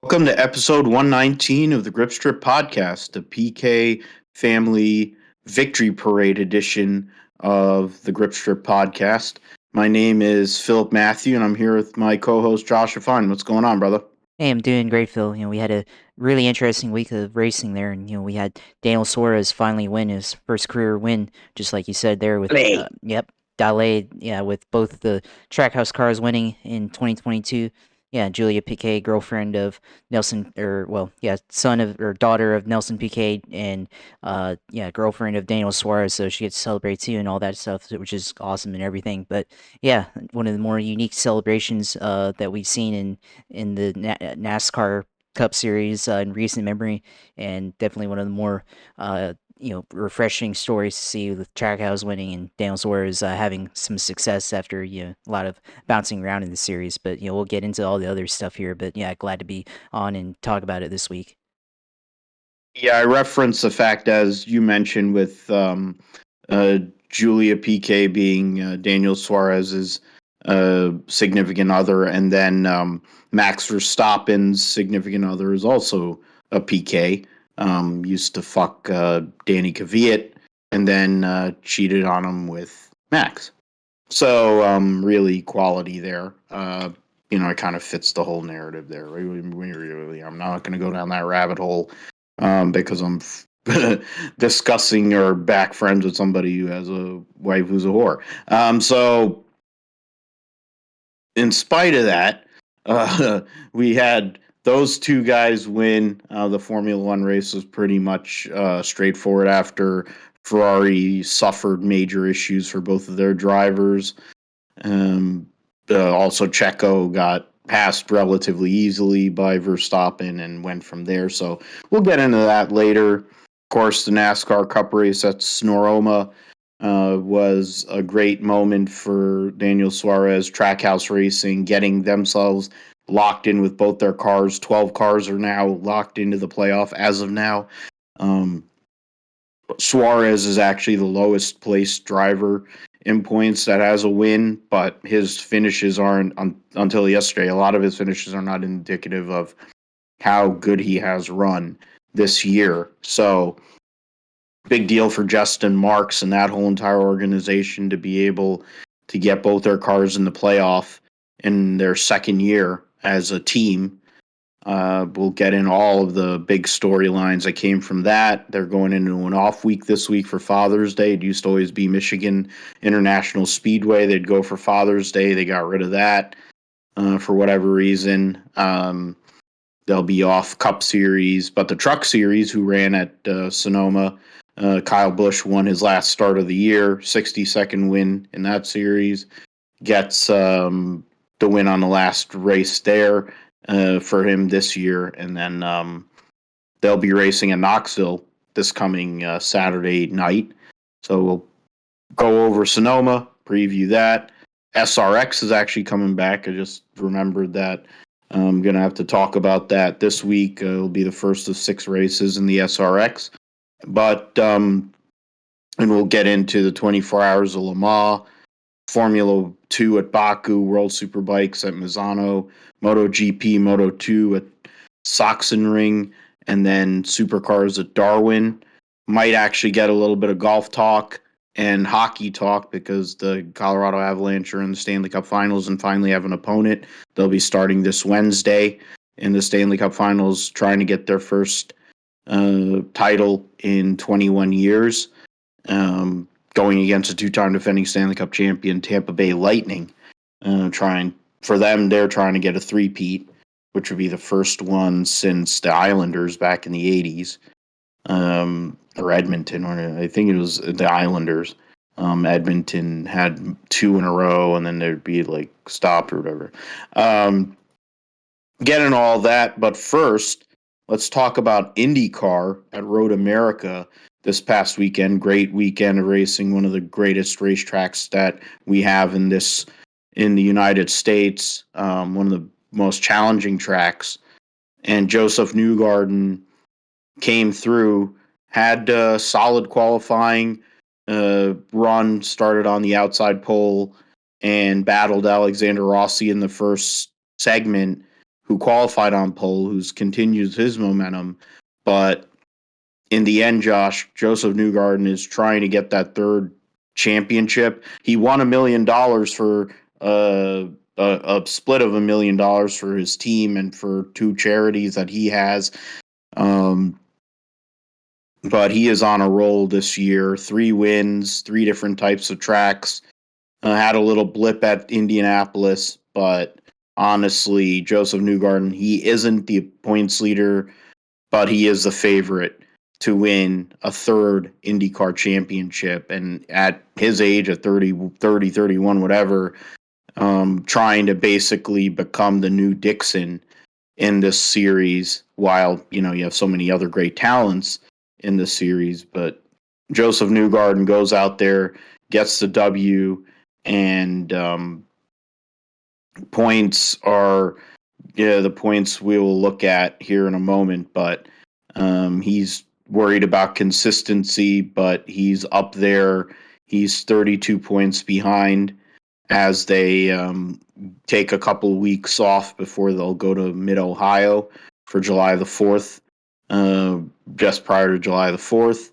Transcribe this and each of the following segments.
Welcome to episode 119 of the Grip Strip Podcast, the PK Family Victory Parade edition of the Grip Strip Podcast. My name is Philip Matthew, and I'm here with my co-host Josh Fine. What's going on, brother? Hey, I'm doing great, Phil. We had a really interesting week of racing there, and we had Daniel Suarez finally win his first career win, just like you said there with, Hey. Dale, with both the Trackhouse cars winning in 2022. Yeah, Julia Piquet, girlfriend of Nelson, son of or daughter of Nelson Piquet, and girlfriend of Daniel Suarez. So she gets to celebrate too, and all that stuff, which is awesome and everything. But yeah, one of the more unique celebrations that we've seen in the NASCAR Cup Series in recent memory, and definitely one of the more refreshing stories to see with Trackhouse winning and Daniel Suarez having some success after a lot of bouncing around in the series. But we'll get into all the other stuff here. But yeah, glad to be on and talk about it this week. Yeah, I referenced the fact, as you mentioned, with Julia Piquet being Daniel Suarez's significant other, and then Max Verstappen's significant other is also a Piquet. Used to fuck Danny Kvyat, and then cheated on him with Max. So really quality there. It kind of fits the whole narrative there. Really, I'm not going to go down that rabbit hole because I'm discussing or back friends with somebody who has a wife who's a whore. So in spite of that, we had those two guys win. The Formula One race was pretty much straightforward after Ferrari suffered major issues for both of their drivers. Also, Checo got passed relatively easily by Verstappen and went from there. So we'll get into that later. Of course, the NASCAR Cup race at Sonoma was a great moment for Daniel Suarez, Trackhouse Racing, getting themselves locked in with both their cars. 12 cars are now locked into the playoff as of now. Suarez is actually the lowest placed driver in points that has a win, but his finishes aren't until yesterday. A lot of his finishes are not indicative of how good he has run this year. So big deal for Justin Marks and that whole entire organization to be able to get both their cars in the playoff in their second year as a team. We'll get in all of the big storylines that came from that. They're going into an off week this week for Father's Day. It used to always be Michigan International Speedway. They'd go for Father's Day. They got rid of that for whatever reason. They'll be off Cup Series, but the Truck Series, who ran at Sonoma, Kyle Busch won his last start of the year, 62nd win in that series. Gets the win on the last race there for him this year, and then they'll be racing in Knoxville this coming Saturday night. So we'll go over Sonoma, preview that. SRX is actually coming back. I just remembered that. I'm going to have to talk about that this week. It'll be the first of 6 races in the SRX. But, and we'll get into the 24 Hours of Le Mans, Formula 2 at Baku, World Superbikes at Misano, MotoGP, Moto2 at Sachsenring, and then Supercars at Darwin. Might actually get a little bit of golf talk and hockey talk because the Colorado Avalanche are in the Stanley Cup Finals and finally have an opponent. They'll be starting this Wednesday in the Stanley Cup Finals, trying to get their first title in 21 years, going against a 2-time defending Stanley Cup champion Tampa Bay Lightning. They're trying to get a three-peat, which would be the first one since the Islanders back in the 80s. Or Edmonton, or I think it was the Islanders. Edmonton had 2 in a row, and then there'd be like stopped or whatever. Getting all that, but first, let's talk about IndyCar at Road America this past weekend. Great weekend of racing, one of the greatest racetracks that we have in the United States. One of the most challenging tracks, and Josef Newgarden came through. Had a solid qualifying run, started on the outside pole and battled Alexander Rossi in the first segment, who qualified on pole, who's continues his momentum. But in the end, Josh, Josef Newgarden is trying to get that third championship. He won $1 million for a split of $1 million for his team and for two charities that he has. But he is on a roll this year. 3 wins, 3 different types of tracks. Had a little blip at Indianapolis, but honestly, Josef Newgarden, he isn't the points leader, but he is the favorite to win a third IndyCar championship. And at his age, at 31, whatever, trying to basically become the new Dixon in this series, while, you have so many other great talents in the series. But Josef Newgarden goes out there, gets the W, and points are the points we will look at here in a moment. But he's worried about consistency, but he's up there. He's 32 points behind as they take a couple weeks off before they'll go to Mid-Ohio for July the 4th, just prior to July the 4th.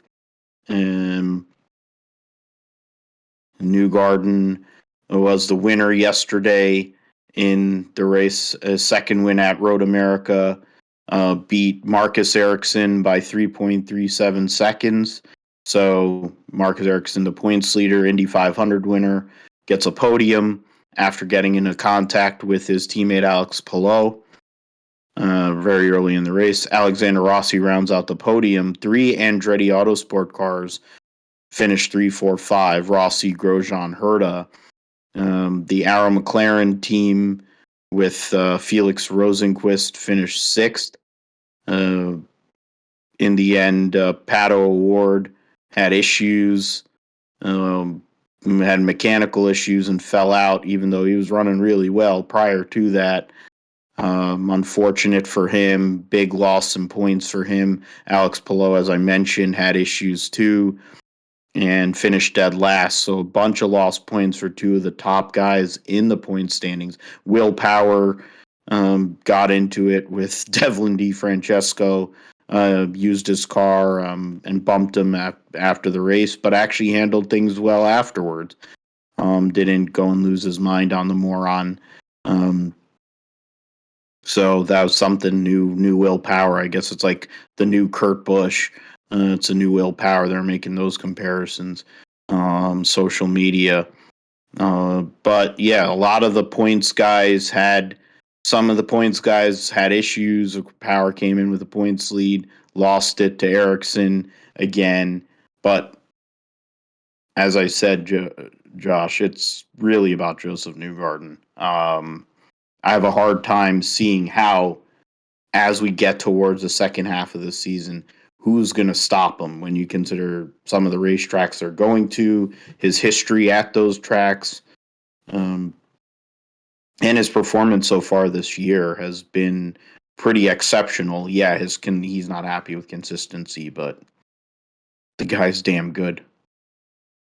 Newgarden was the winner yesterday in the race, a second win at Road America, beat Marcus Ericsson by 3.37 seconds. So Marcus Ericsson, the points leader, Indy 500 winner, gets a podium after getting into contact with his teammate Alex Palou very early in the race. Alexander Rossi rounds out the podium. 3 Andretti Autosport cars finished 3, 4, 5. Rossi, Grosjean, Herta. The Arrow McLaren team with Felix Rosenqvist finished 6th. In the end, Pato O'Ward had issues, had mechanical issues and fell out, even though he was running really well prior to that. Unfortunate for him, big loss in points for him. Alex Palou, as I mentioned, had issues too and finished dead last. So a bunch of lost points for 2 of the top guys in the point standings. Will Power got into it with Devlin DeFrancesco, used his car and bumped him after the race, but actually handled things well afterwards. Didn't go and lose his mind on the moron. So that was something new Will Power. I guess it's like the new Kurt Busch. It's a new Will Power. They're making those comparisons. Social media. But yeah, a lot of the points guys had issues. Power came in with a points lead, lost it to Ericsson again. But as I said, Josh, it's really about Josef Newgarden. I have a hard time seeing how, as we get towards the second half of the season, who's going to stop him when you consider some of the racetracks they're going to, his history at those tracks, and his performance so far this year has been pretty exceptional. Yeah, he's not happy with consistency, but the guy's damn good.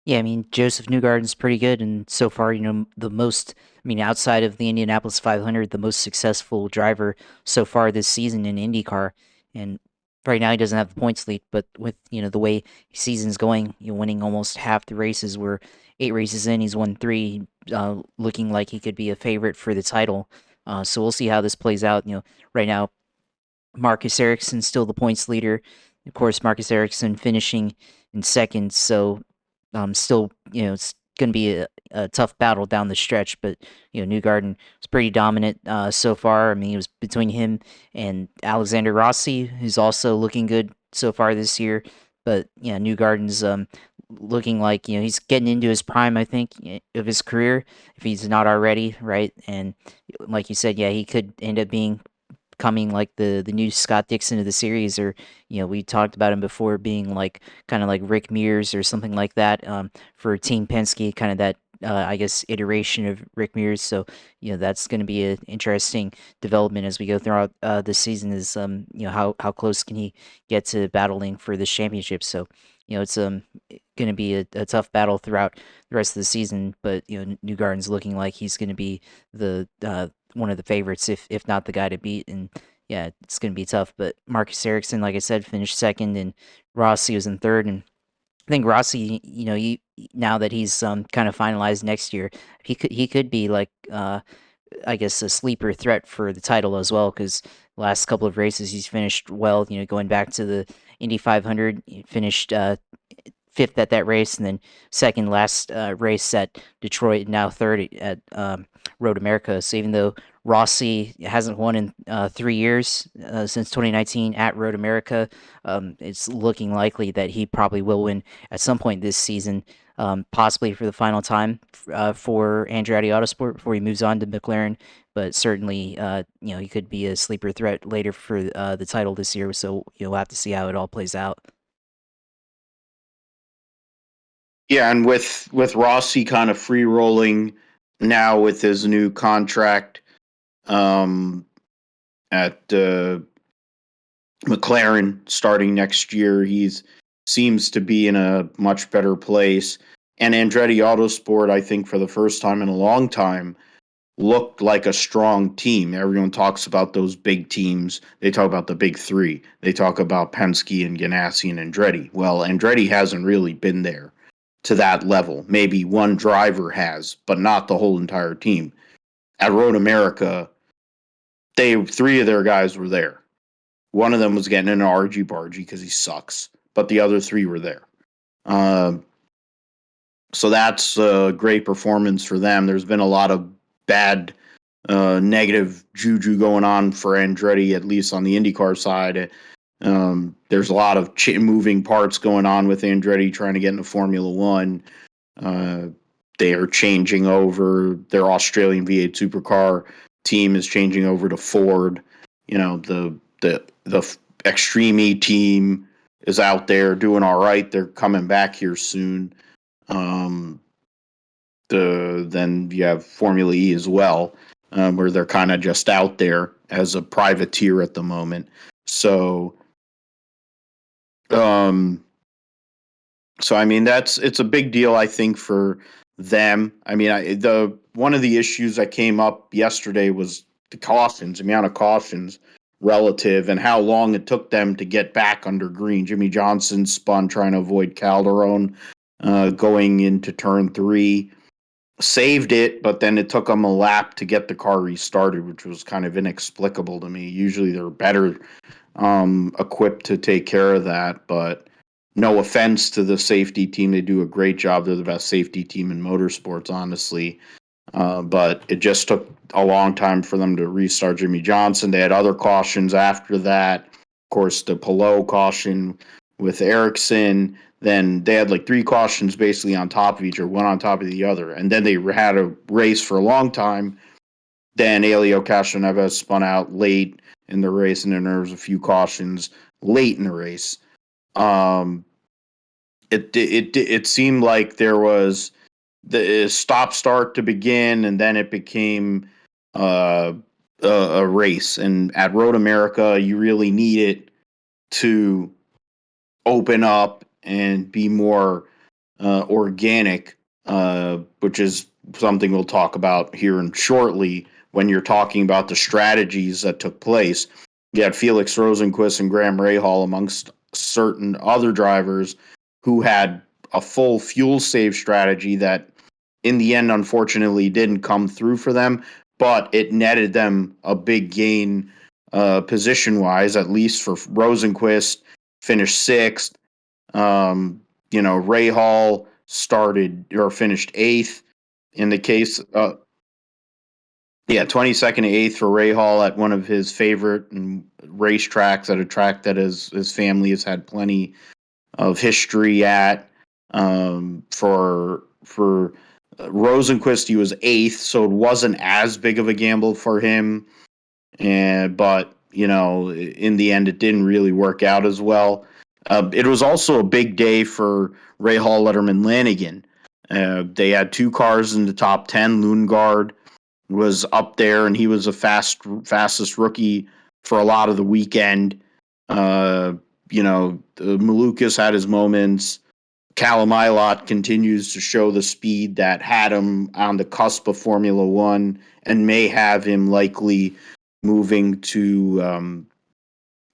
Yeah, I mean, Josef Newgarden's pretty good, and so far, outside of the Indianapolis 500, the most successful driver so far this season in IndyCar. And right now, he doesn't have the points lead, but with, the way season's going, winning almost half the races. We're 8 races in, he's won 3, looking like he could be a favorite for the title. So we'll see how this plays out. Right now, Marcus Ericsson's still the points leader. Of course, Marcus Ericsson finishing in second, so still, it's going to be a tough battle down the stretch. But Newgarden was pretty dominant so far. I mean, it was between him and Alexander Rossi, who's also looking good so far this year. But Newgarden's looking like he's getting into his prime, I think, of his career, if he's not already, right? And like you said, yeah, he could end up becoming like the new Scott Dixon of the series, or we talked about him before being like kind of like Rick Mears or something like that, for Team Penske, kind of that I guess iteration of Rick Mears. So that's going to be an interesting development as we go throughout the season. Is how close can he get to battling for this championship? So it's going to be a tough battle throughout the rest of the season. But Newgarden's looking like he's going to be the one of the favorites, if not the guy to beat. And yeah, it's going to be tough. But Marcus Ericsson, like I said, finished second, and Rossi was in third. And I think Rossi, now that he's kind of finalized next year, he could be like I guess a sleeper threat for the title as well, because last couple of races he's finished well. Going back to the Indy 500, he finished fifth at that race, and then second last race at Detroit, and now third at Road America. So even though Rossi hasn't won in 3 years since 2019 at Road America, it's looking likely that he probably will win at some point this season, possibly for the final time for Andretti Autosport before he moves on to McLaren. But certainly, he could be a sleeper threat later for the title this year. So we'll have to see how it all plays out. Yeah, and with Rossi kind of free rolling now with his new contract um, at McLaren starting next year, he's seems to be in a much better place. And Andretti Autosport, I think, for the first time in a long time, looked like a strong team. Everyone talks about those big teams. They talk about the big three. They talk about Penske and Ganassi and Andretti. Well, Andretti hasn't really been there to that level. Maybe one driver has, but not the whole entire team. At Road America, three of their guys were there. One of them was getting an argy bargy because he sucks, but the other three were there. So that's a great performance for them. There's been a lot of bad, negative juju going on for Andretti, at least on the IndyCar side. There's a lot of moving parts going on with Andretti trying to get into Formula One. They are changing over. Their Australian V8 supercar team is changing over to Ford. The Extreme E team is out there doing all right. They're coming back here soon. Then you have Formula E as well, where they're kind of just out there as a privateer at the moment. So I mean, it's a big deal, I think, for them. I mean, one of the issues that came up yesterday was the cautions, the amount of cautions relative, and how long it took them to get back under green. Jimmy Johnson spun trying to avoid Calderon going into turn 3. Saved it, but then it took them a lap to get the car restarted, which was kind of inexplicable to me. Usually they're better equipped to take care of that, but no offense to the safety team. They do a great job. They're the best safety team in motorsports, honestly. But it just took a long time for them to restart Jimmy Johnson. They had other cautions after that. Of course, the Palou caution with Ericsson. Then they had like 3 cautions basically on top of each other, one on top of the other. And then they had a race for a long time. Then Elio Castroneves spun out late in the race, and then there was a few cautions late in the race. It seemed like there was the stop-start to begin, and then it became a race. And at Road America, you really need it to open up and be more organic, which is something we'll talk about here in shortly when you're talking about the strategies that took place. You had Felix Rosenqvist and Graham Rahal amongst certain other drivers who had a full fuel save strategy that in the end, unfortunately, didn't come through for them, but it netted them a big gain position-wise, at least for Rosenqvist, finished 6th. Rahal started or finished 8th in the case. 22nd to 8th for Rahal at one of his favorite racetracks, at a track that his family has had plenty of history at. For Rosenqvist, he was 8th, so it wasn't as big of a gamble for him. But in the end, it didn't really work out as well. It was also a big day for Rahal, Letterman, Lanigan. They had 2 cars in the top 10. Lundgaard was up there, and he was the fastest rookie for a lot of the weekend. Malukas had his moments. Callum Ilott continues to show the speed that had him on the cusp of Formula One and may have him likely moving to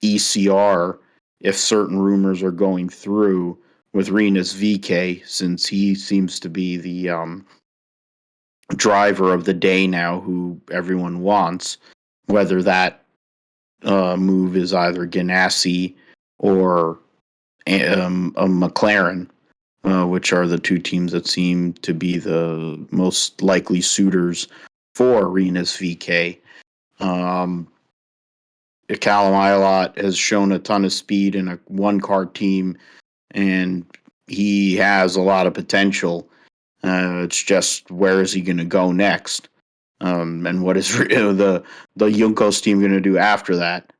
ECR if certain rumors are going through with Rinus VeeKay, since he seems to be the driver of the day now who everyone wants, whether that move is either Ganassi or a McLaren, which are the two teams that seem to be the most likely suitors for Rinus VeeKay. Callum Ilott has shown a ton of speed in a one-car team, and he has a lot of potential. It's just where is he going to go next, and what is the Juncos team going to do after that,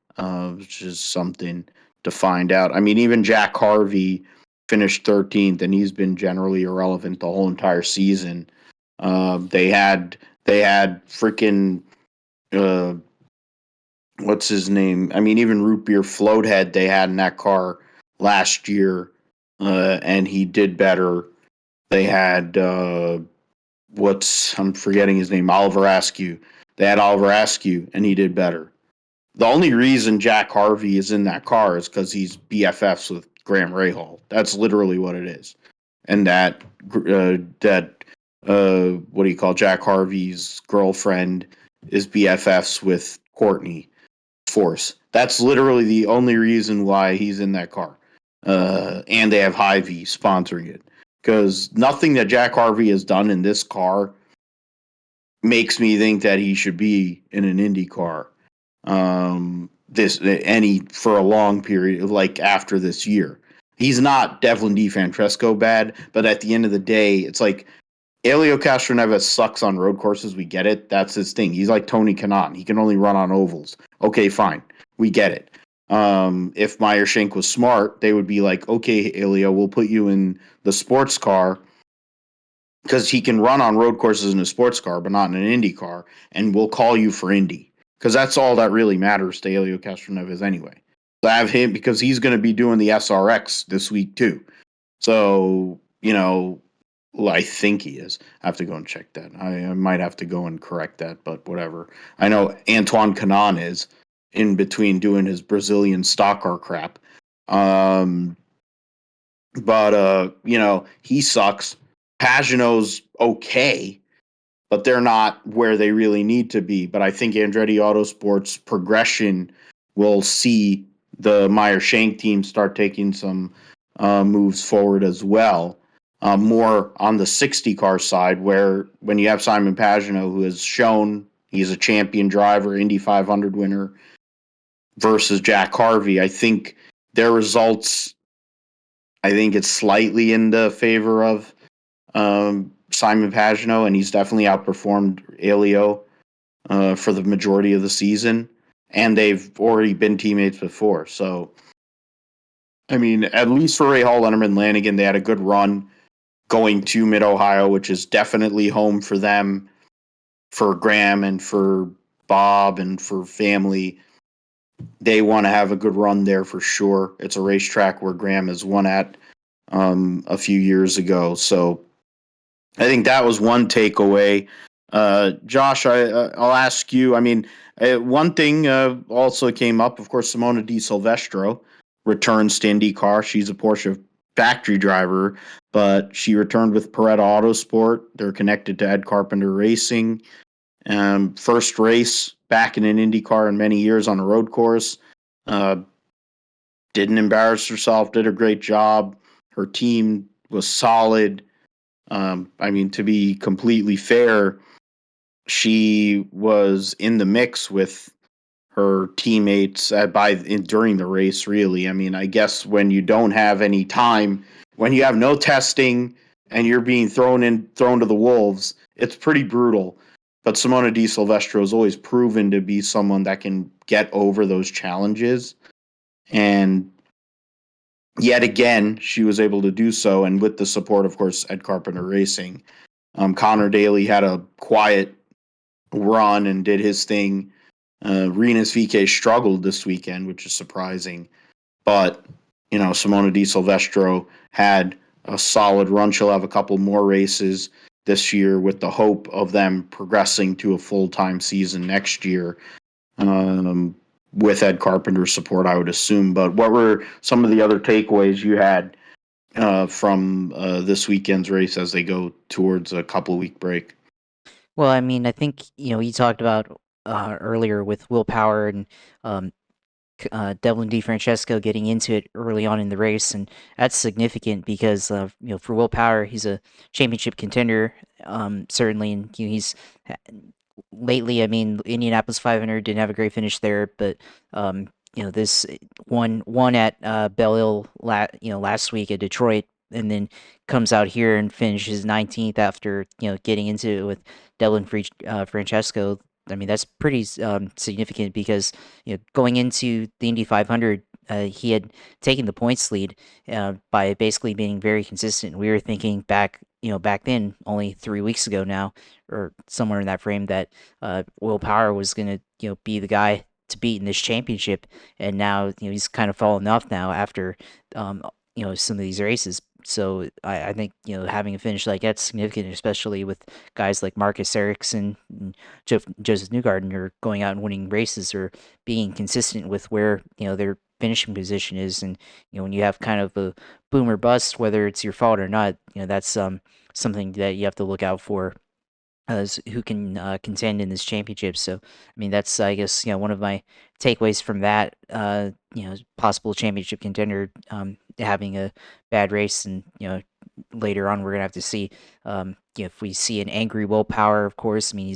which is something to find out. I mean, even Jack Harvey finished 13th, and he's been generally irrelevant the whole entire season. They had freaking what's his name? I mean, even Root Beer Floathead they had in that car last year, and he did better. They had I'm forgetting his name, Oliver Askew. They had Oliver Askew, and he did better. The only reason Jack Harvey is in that car is because he's BFFs with Graham Rahal. That's literally what it is. And that what do you call Jack Harvey's girlfriend is BFFs with Courtney Force. That's literally the only reason why he's in that car. And they have Hy-Vee sponsoring it. Because nothing that Jack Harvey has done in this car makes me think that he should be in an Indy car for a long period, like after this year. He's not Devlin DeFrancesco bad, but at the end of the day, it's like Elio Castroneves sucks on road courses. We get it. That's his thing. He's like Tony Kanaan. He can only run on ovals. Okay, fine. We get it. If Meyer-Shank was smart, they would be like, okay, Elio, we'll put you in the sports car because he can run on road courses in a sports car, but not in an Indy car, and we'll call you for Indy because that's all that really matters to Elio Castroneves anyway. So I have him because he's going to be doing the SRX this week too. So, well, I think he is. I have to go and check that. I might have to go and correct that, but whatever. I know Antoine Kanaan is in between doing his Brazilian stock car crap. But he sucks. Pagano's okay, but they're not where they really need to be. But I think Andretti Autosport's progression will see the Meyer-Shank team start taking some moves forward as well. More on the 60 car side, where when you have Simon Pagano, who has shown he's a champion driver, Indy 500 winner, versus Jack Harvey, I think their results, I think it's slightly in the favor of Simon Pagano, and he's definitely outperformed Elio for the majority of the season, and they've already been teammates before. So, I mean, at least for Rahal, Letterman, Lanigan, they had a good run going to Mid-Ohio, which is definitely home for them, for Graham and for Bob and for family. They want to have a good run there for sure. It's a racetrack where Graham has won at a few years ago. So I think that was one takeaway. Josh, I'll ask you. I mean, one thing also came up. Of course, Simona Di Silvestro returns to IndyCar. She's a Porsche factory driver, but she returned with Peretta Autosport. They're connected to Ed Carpenter Racing. First race back in an IndyCar in many years on a road course. Didn't embarrass herself. Did a great job. Her team was solid. I mean, to be completely fair, she was in the mix with her teammates during the race, really. I mean, I guess when you don't have any time, when you have no testing and you're being thrown to the wolves, it's pretty brutal. But Simona Di Silvestro has always proven to be someone that can get over those challenges. And yet again, she was able to do so. And with the support, of course, Ed Carpenter Racing. Connor Daly had a quiet run and did his thing. Rinus VeeKay struggled this weekend, which is surprising. But, Simona Di Silvestro had a solid run. She'll have a couple more races this year with the hope of them progressing to a full-time season next year. With Ed Carpenter's support, I would assume. But what were some of the other takeaways you had from this weekend's race as they go towards a couple-week break? Well, I mean, I think you talked about earlier with willpower and um, Devlin DeFrancesco getting into it early on in the race, and that's significant because for willpower, he's a championship contender, certainly, and he's lately. I mean, Indianapolis 500 didn't have a great finish there, but this one at Belle Isle last week at Detroit, and then comes out here and finishes 19th after getting into it with Devlin Francesco. I mean, that's pretty significant because going into the Indy 500, he had taken the points lead by basically being very consistent. We were thinking back then, only 3 weeks ago now, or somewhere in that frame, that Will Power was going to be the guy to beat in this championship, and now he's kind of fallen off now after some of these races. So I think having a finish like that's significant, especially with guys like Marcus Ericsson and Josef Newgarden are going out and winning races or being consistent with where their finishing position is. And when you have kind of a boom or bust, whether it's your fault or not, that's something that you have to look out for as who can contend in this championship. So, I mean, that's I guess one of my takeaways from that. Possible championship contender having a bad race, and later on we're gonna have to see if we see an angry willpower. Of course, I mean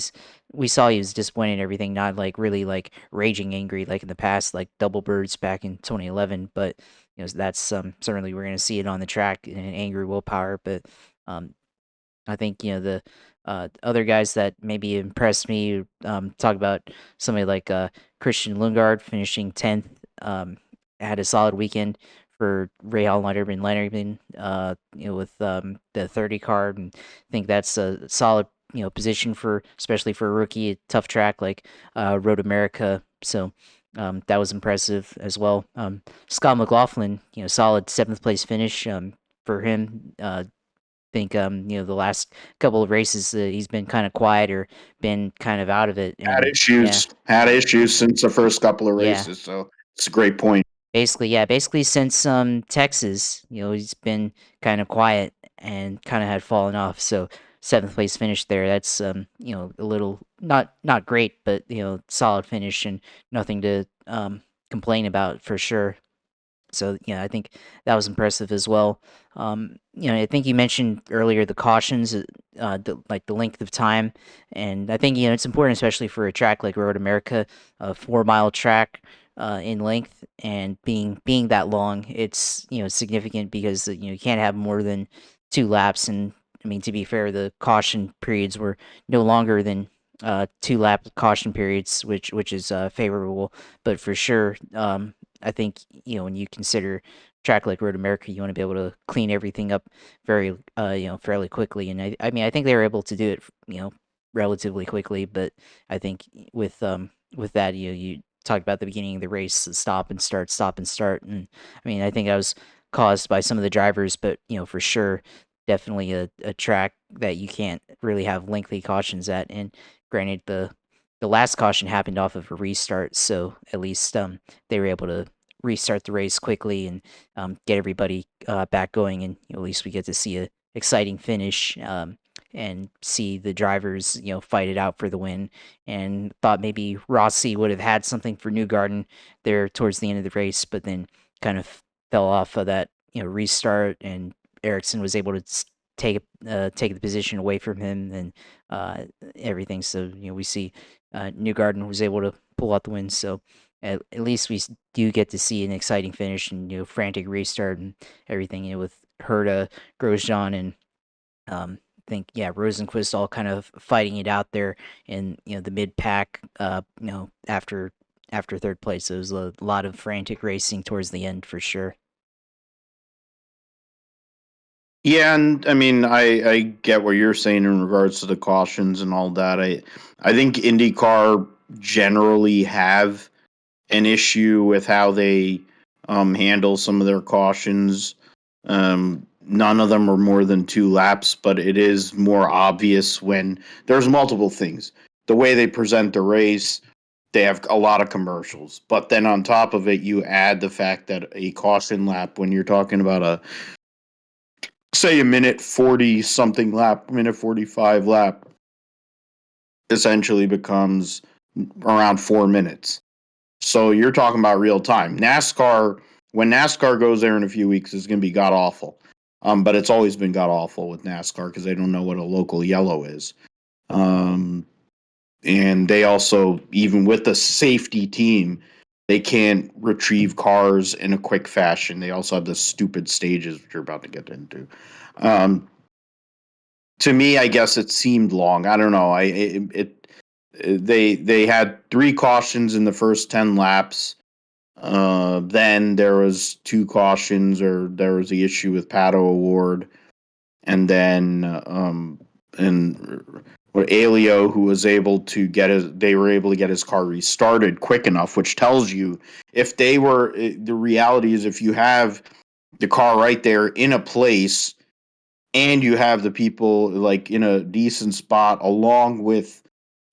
we saw he was disappointed in everything, not like really like raging angry like in the past, like Double Birds back in 2011. But that's certainly we're gonna see it on the track in an angry willpower. But I think the other guys that maybe impressed me. Talk about somebody like Christian Lundgaard finishing 10th. Had a solid weekend for Ray Allnighter and Lannerman. With the 30 car, and I think that's a solid position for especially for a rookie, a tough track like Road America. So. That was impressive as well. Scott McLaughlin, solid 7th place finish for him. Think the last couple of races he's been kind of quiet or been kind of out of it, Had and yeah, issues since the first couple of yeah, races. So it's a great point. basically since Texas, he's been kind of quiet and kind of had fallen off. So 7th place finish there, that's a little not great, but solid finish and nothing to complain about for sure. So yeah, I think that was impressive as well. I think you mentioned earlier the cautions, like the length of time, and I think it's important, especially for a track like Road America, a 4 mile track in length, and being that long, it's significant because you can't have more than 2 laps. And I mean, to be fair, the caution periods were no longer than 2 lap caution periods, which is favorable, but for sure. I think when you consider track like Road America, you want to be able to clean everything up very fairly quickly. And I mean I think they were able to do it relatively quickly, but I think with that you talked about the beginning of the race, the stop and start, and I mean I think that was caused by some of the drivers, but for sure definitely a track that you can't really have lengthy cautions at. And granted, the last caution happened off of a restart, so at least they were able to restart the race quickly and get everybody back going, and at least we get to see a exciting finish and see the drivers fight it out for the win. And thought maybe Rossi would have had something for Newgarden there towards the end of the race, but then kind of fell off of that restart, and Ericsson was able to take the position away from him and everything. So we see Newgarden was able to pull out the win. So at least we do get to see an exciting finish and frantic restart and everything. With Herta, Grosjean, and I think Rosenquist all kind of fighting it out there in the mid pack. After 3rd place, so it was a lot of frantic racing towards the end for sure. Yeah, and I mean, I get what you're saying in regards to the cautions and all that. I think IndyCar generally have an issue with how they handle some of their cautions. none of them are more than 2 laps, but it is more obvious when there's multiple things. The way they present the race, they have a lot of commercials. But then on top of it, you add the fact that a caution lap, when you're talking about say a minute 40 something lap, minute 45 lap, essentially becomes around 4 minutes. So you're talking about real time. When NASCAR goes there in a few weeks, it's going to be god awful. But it's always been god awful with NASCAR because they don't know what a local yellow is. And they also, even with the safety team, they can't retrieve cars in a quick fashion. They also have the stupid stages, which you're about to get into. To me, I guess it seemed long. I don't know. They had 3 cautions in the first 10 laps. Then there was 2 cautions, or there was the issue with Pato Award, and then Alio, who was able to they were able to get his car restarted quick enough, which tells you if they were. The reality is, if you have the car right there in a place, and you have the people like in a decent spot, along with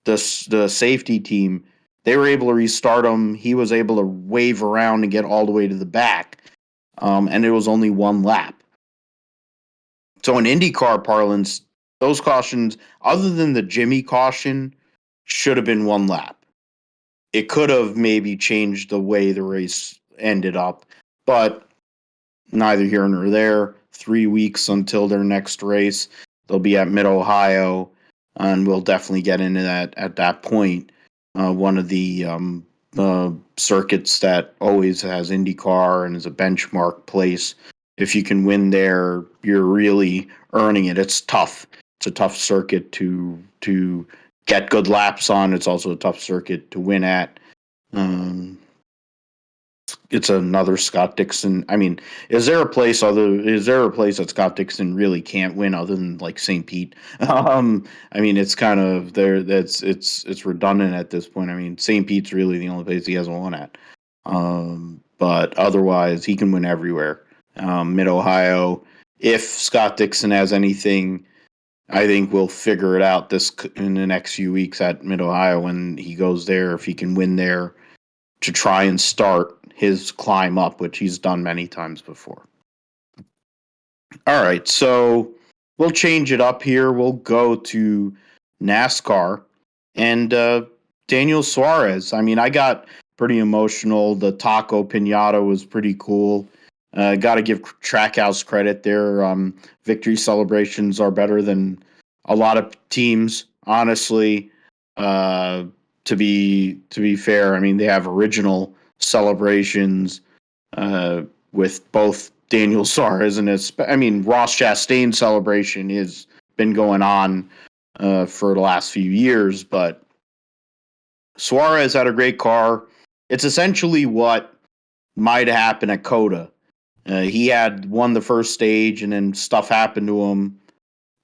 the safety team, they were able to restart him. He was able to wave around and get all the way to the back, and it was only 1 lap. So in IndyCar parlance, those cautions, other than the Jimmy caution, should have been 1 lap. It could have maybe changed the way the race ended up, but neither here nor there. 3 weeks until their next race. They'll be at Mid-Ohio, and we'll definitely get into that at that point. One of the circuits that always has IndyCar and is a benchmark place. If you can win there, you're really earning it. It's tough. It's a tough circuit to get good laps on. It's also a tough circuit to win at. It's another Scott Dixon. I mean, is there a place that Scott Dixon really can't win other than like St. Pete? I mean, it's kind of there. It's redundant at this point. I mean, St. Pete's really the only place he hasn't won at. But otherwise, he can win everywhere. Mid-Ohio. If Scott Dixon has anything, I think we'll figure it out in the next few weeks at Mid-Ohio when he goes there. If he can win there to try and start his climb up, which he's done many times before. All right, so we'll change it up here. We'll go to NASCAR and Daniel Suarez. I mean, I got pretty emotional. The taco piñata was pretty cool. Got to give Trackhouse credit. Their victory celebrations are better than a lot of teams, honestly. To be fair, I mean, they have original celebrations with both Daniel Suarez and Ross Chastain's celebration has been going on for the last few years, but Suarez had a great car. It's essentially what might have happened at Coda. He had won the first stage, and then stuff happened to him.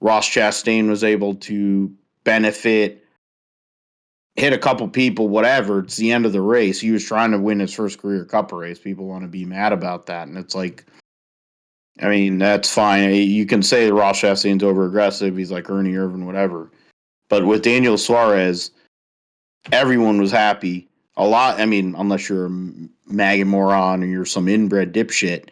Ross Chastain was able to benefit, hit a couple people, whatever. It's the end of the race. He was trying to win his first career Cup race. People want to be mad about that. And it's like, I mean, that's fine. You can say Ross Chastain's over aggressive. He's like Ernie Irvin, whatever. But with Daniel Suarez, everyone was happy. A lot, I mean, unless you're a MAGA moron or you're some inbred dipshit,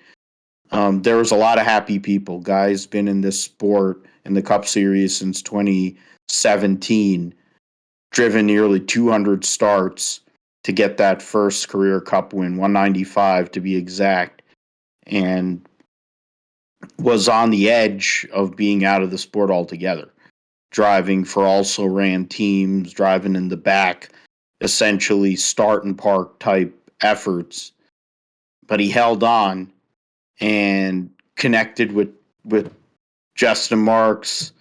there was a lot of happy people. Guys been in this sport, in the Cup Series since 2017, driven nearly 200 starts to get that first career Cup win, 195 to be exact, and was on the edge of being out of the sport altogether. Driving for also ran teams, driving in the back, essentially start and park type efforts. But he held on and connected with Justin Marks,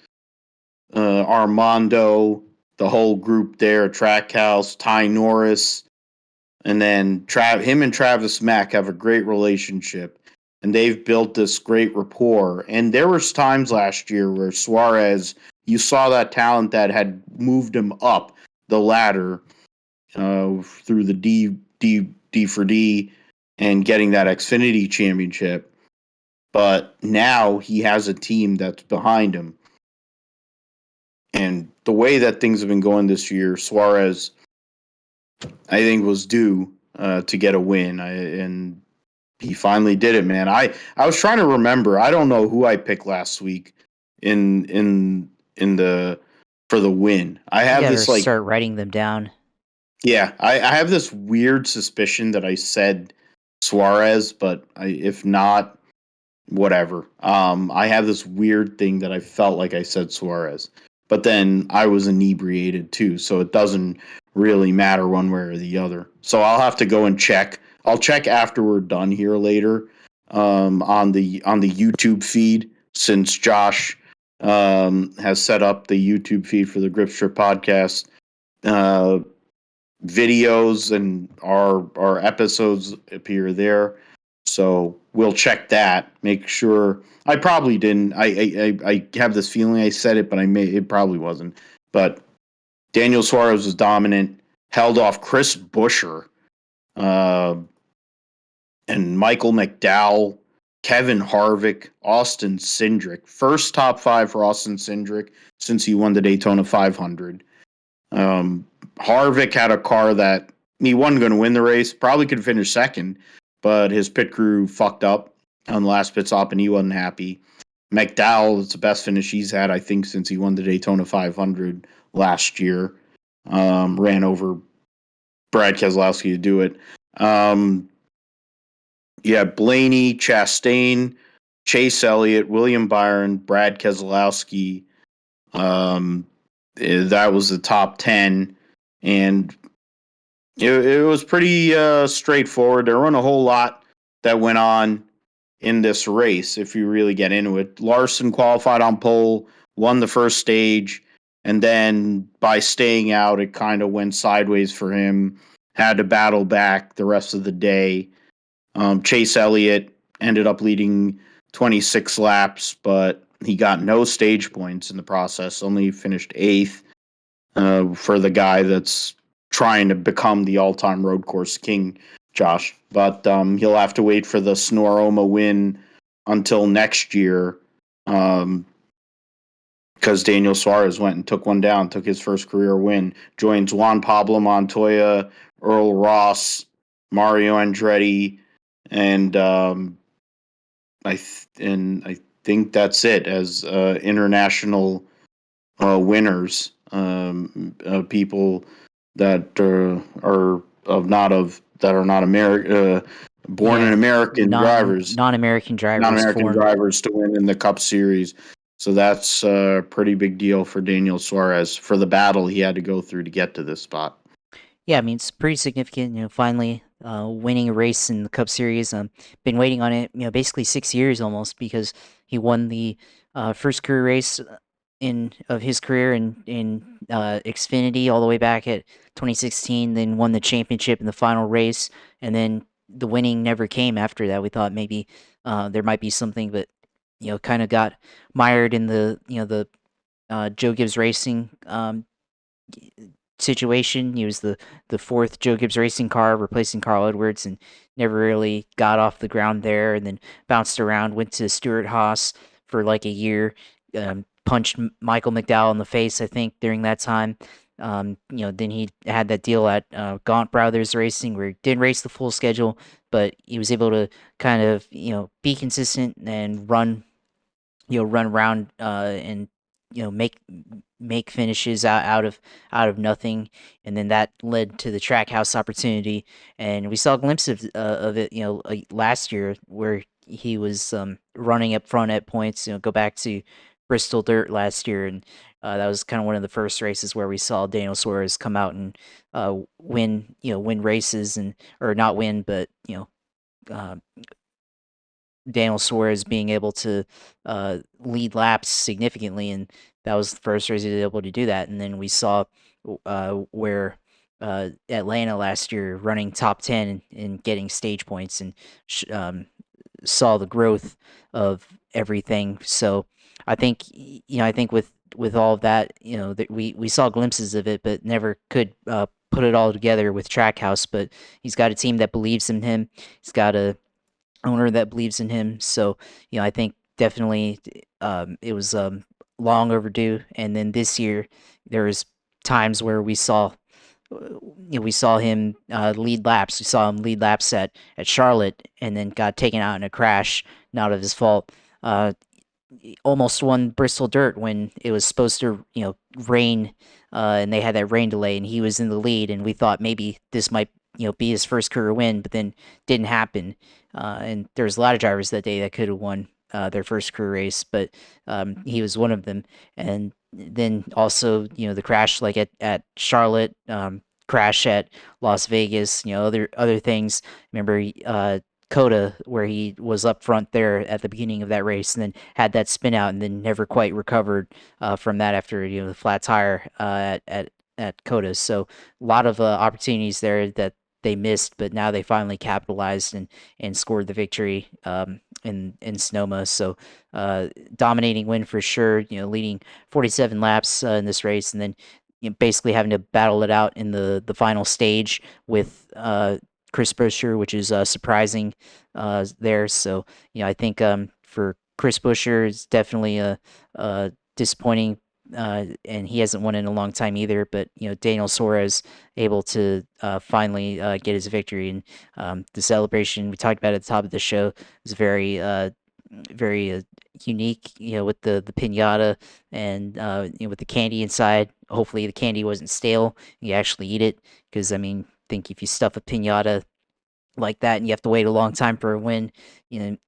Armando, the whole group there, Trackhouse, Ty Norris, and then him and Travis Mack have a great relationship, and they've built this great rapport. And there was times last year where Suarez, you saw that talent that had moved him up the ladder through the D for D and getting that Xfinity championship. but now he has a team that's behind him. And the way that things have been going this year, Suarez, I think, was due to get a win, and he finally did it, man. I was trying to remember. I don't know who I picked last week in the for the win. I You have gotta this like start writing them down. yeah, I have this weird suspicion that I said Suarez, but if not, whatever. I have this weird thing that I felt like I said Suarez, but then I was inebriated too, so it doesn't really matter one way or the other. So I'll have to go and check. I'll check after we're done here later, on the YouTube feed, since Josh has set up the YouTube feed for the Grip Strip podcast. Uh, Videos and our episodes appear there. So we'll check that. Make sure. I probably didn't. I have this feeling I said it, but it probably wasn't. But Daniel Suarez was dominant, held off Chris Buescher, uh, and Michael McDowell, Kevin Harvick, Austin Cindric. First top five for Austin Cindric since he won the Daytona 500. Harvick had a car that he wasn't going to win the race, probably could finish second, but his pit crew fucked up on the last pit stop and he wasn't happy. McDowell, it's the best finish he's had, I think, since he won the Daytona 500 last year. Ran over Brad Keselowski to do it. Blaney, Chastain, Chase Elliott, William Byron, Brad Keselowski. That was the top 10. And it was pretty straightforward. There wasn't a whole lot that went on in this race, if you really get into it. Larson qualified on pole, won the first stage, and then by staying out, it kind of went sideways for him. Had to battle back the rest of the day. Chase Elliott ended up leading 26 laps, but he got no stage points in the process, only finished 8th. For the guy that's trying to become the all-time road course king, Josh. But he'll have to wait for the Sonoma win until next year, because Daniel Suarez went and took one down, took his first career win. Joins Juan Pablo Montoya, Earl Ross, Mario Andretti, and I think that's it as international winners. People that are not born in American drivers, non-American drivers to win in the Cup Series. So that's a pretty big deal for Daniel Suarez for the battle he had to go through to get to this spot. Yeah, I mean, it's pretty significant, finally winning a race in the Cup Series. Been waiting on it, basically 6 years almost, because he won the first career race of his career in Xfinity all the way back at 2016, then won the championship in the final race, and then the winning never came after that. We thought maybe there might be something, but kind of got mired in the Joe Gibbs Racing situation. He was the fourth Joe Gibbs Racing car, replacing Carl Edwards, and never really got off the ground there, and then bounced around, went to Stuart Haas for like a year, punched Michael McDowell in the face, I think, during that time. Then he had that deal at Gaunt Brothers Racing where he didn't race the full schedule, but he was able to kind of, be consistent and run around and make finishes out of nothing, and then that led to the Trackhouse opportunity, and we saw a glimpse of it, last year where he was running up front at points. Go back to Bristol Dirt last year, and that was kind of one of the first races where we saw Daniel Suarez come out and win races, and or not win, but uh, Daniel Suarez being able to lead laps significantly, and that was the first race he was able to do that. And then we saw where Atlanta last year running top 10 and getting stage points, and saw the growth of everything. So I think with all of that, that we saw glimpses of it, but never could put it all together with Trackhouse. But he's got a team that believes in him. He's got a owner that believes in him. So, I think definitely it was long overdue. And then this year, there was times where we saw him lead laps. We saw him lead laps at Charlotte, and then got taken out in a crash, not of his fault. Uh, almost won Bristol Dirt when it was supposed to, rain, and they had that rain delay, and he was in the lead, and we thought maybe this might, be his first career win, but then didn't happen. And there was a lot of drivers that day that could have won their first career race, but he was one of them. And then also, the crash like at Charlotte, crash at Las Vegas, other things. Remember, Coda, where he was up front there at the beginning of that race, and then had that spin out, and then never quite recovered from that after the flat tire at Coda. So a lot of opportunities there that they missed, but now they finally capitalized and scored the victory in Sonoma. So dominating win for sure. Leading 47 laps in this race, and then basically having to battle it out in the final stage with Chris Buescher, which is surprising there. So I think for Chris Buescher, it's definitely a disappointing, and he hasn't won in a long time either. But Daniel Suarez able to finally get his victory, and the celebration we talked about at the top of the show was very unique. With the pinata and with the candy inside. Hopefully the candy wasn't stale. You actually eat it, because think if you stuff a pinata like that and you have to wait a long time for a win,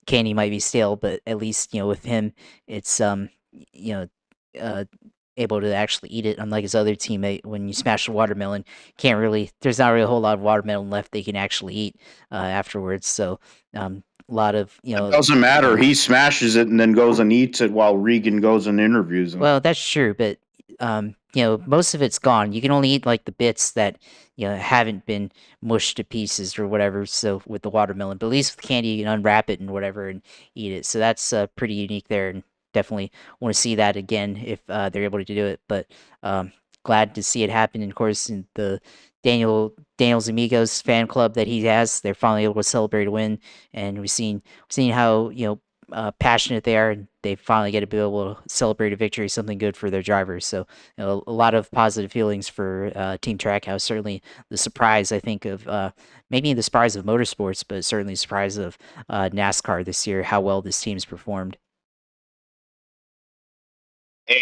candy might be stale, but at least, with him, it's you know, uh able to actually eat it, unlike his other teammate. When you smash a watermelon, there's not really a whole lot of watermelon left they can actually eat afterwards. So a lot of It doesn't matter. He smashes it and then goes and eats it while Regan goes and interviews him. well, that's true, but most of it's gone. You can only eat like the bits that haven't been mushed to pieces or whatever. So with the watermelon, but at least with candy, you can unwrap it and whatever and eat it. So that's pretty unique there, and definitely want to see that again if they're able to do it. But glad to see it happen. And of course, in the Daniel's Amigos fan club that he has, they're finally able to celebrate a win, and we've seen how passionate they are, and they finally get to be able to celebrate a victory, something good for their drivers. So, a lot of positive feelings for Team Trackhouse. Certainly, the surprise, I think, of maybe the surprise of motorsports, but certainly the surprise of NASCAR this year, how well this team's performed.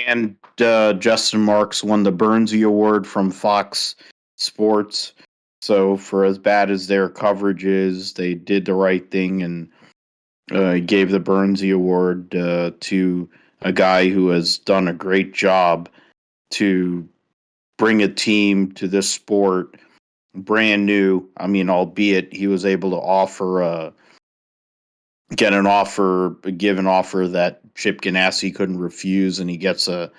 And Justin Marks won the Burnsy Award from Fox Sports. So for as bad as their coverage is, they did the right thing and gave the Burnsy Award to a guy who has done a great job to bring a team to this sport brand new. Albeit he was able to give an offer that Chip Ganassi couldn't refuse, and he gets a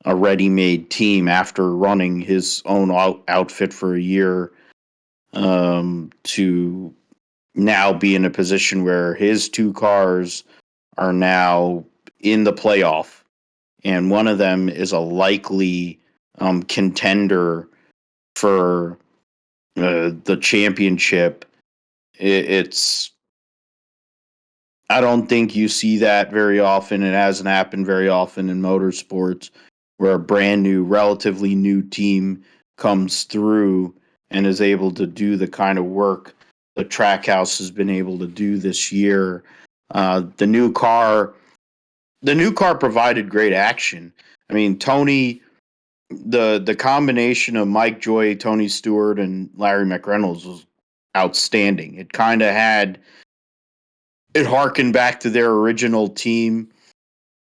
ready-made team after running his own outfit for a year, to now be in a position where his two cars are now in the playoff, and one of them is a likely contender for the championship. It's I don't think you see that very often. It hasn't happened very often in motorsports where a brand new, relatively new team comes through and is able to do the kind of work the Trackhouse has been able to do this year. The new car provided great action. Tony, the combination of Mike Joy, Tony Stewart, and Larry McReynolds was outstanding. It harkened back to their original team,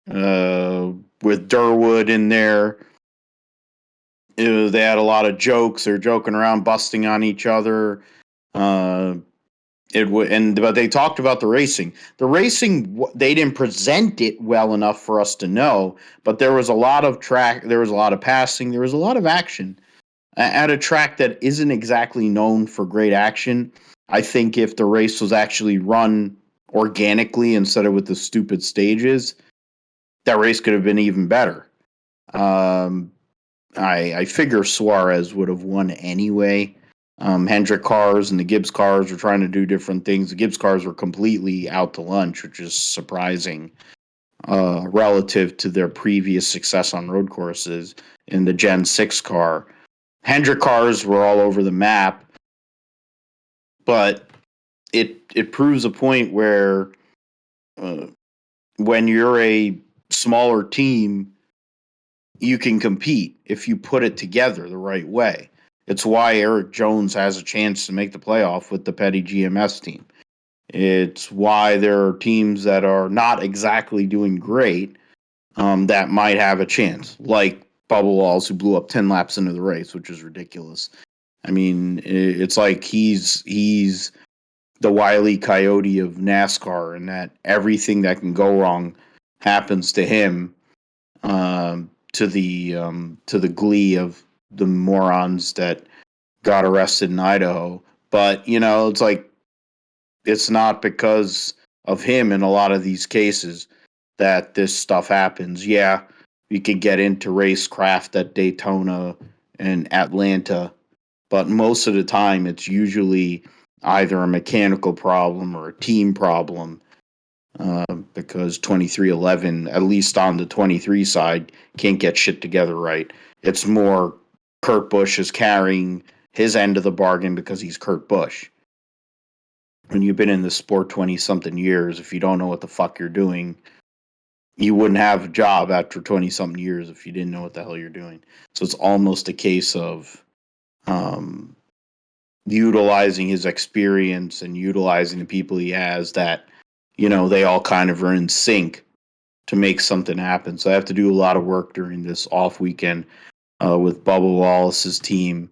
with Durwood in there. They had a lot of jokes. They're joking around, busting on each other. But they talked about the racing. The racing, they didn't present it well enough for us to know. But there was a lot of track. There was a lot of passing. There was a lot of action at a track that isn't exactly known for great action. I think if the race was actually run organically instead of with the stupid stages, that race could have been even better. I figure Suarez would have won anyway. Hendrick cars and the Gibbs cars were trying to do different things. The Gibbs cars were completely out to lunch, which is surprising relative to their previous success on road courses in the Gen 6 car. Hendrick cars were all over the map, but it proves a point where when you're a smaller team, you can compete if you put it together the right way. It's why Eric Jones has a chance to make the playoff with the Petty GMS team. It's why there are teams that are not exactly doing great that might have a chance, like Bubba Walls, who blew up 10 laps into the race, which is ridiculous. I mean, it's like he's the Wile E. Coyote of NASCAR, and that everything that can go wrong happens to him. To the glee of the morons that got arrested in Idaho. But it's like it's not because of him in a lot of these cases that this stuff happens. Yeah, we could get into racecraft at Daytona and Atlanta, but most of the time it's usually either a mechanical problem or a team problem. Because 2311, at least on the 23 side, can't get shit together right. It's more Kurt Busch is carrying his end of the bargain because he's Kurt Busch. When you've been in the sport 20-something years, if you don't know what the fuck you're doing, you wouldn't have a job after 20-something years if you didn't know what the hell you're doing. So it's almost a case of utilizing his experience and utilizing the people he has that they all kind of are in sync to make something happen. So I have to do a lot of work during this off weekend with Bubba Wallace's team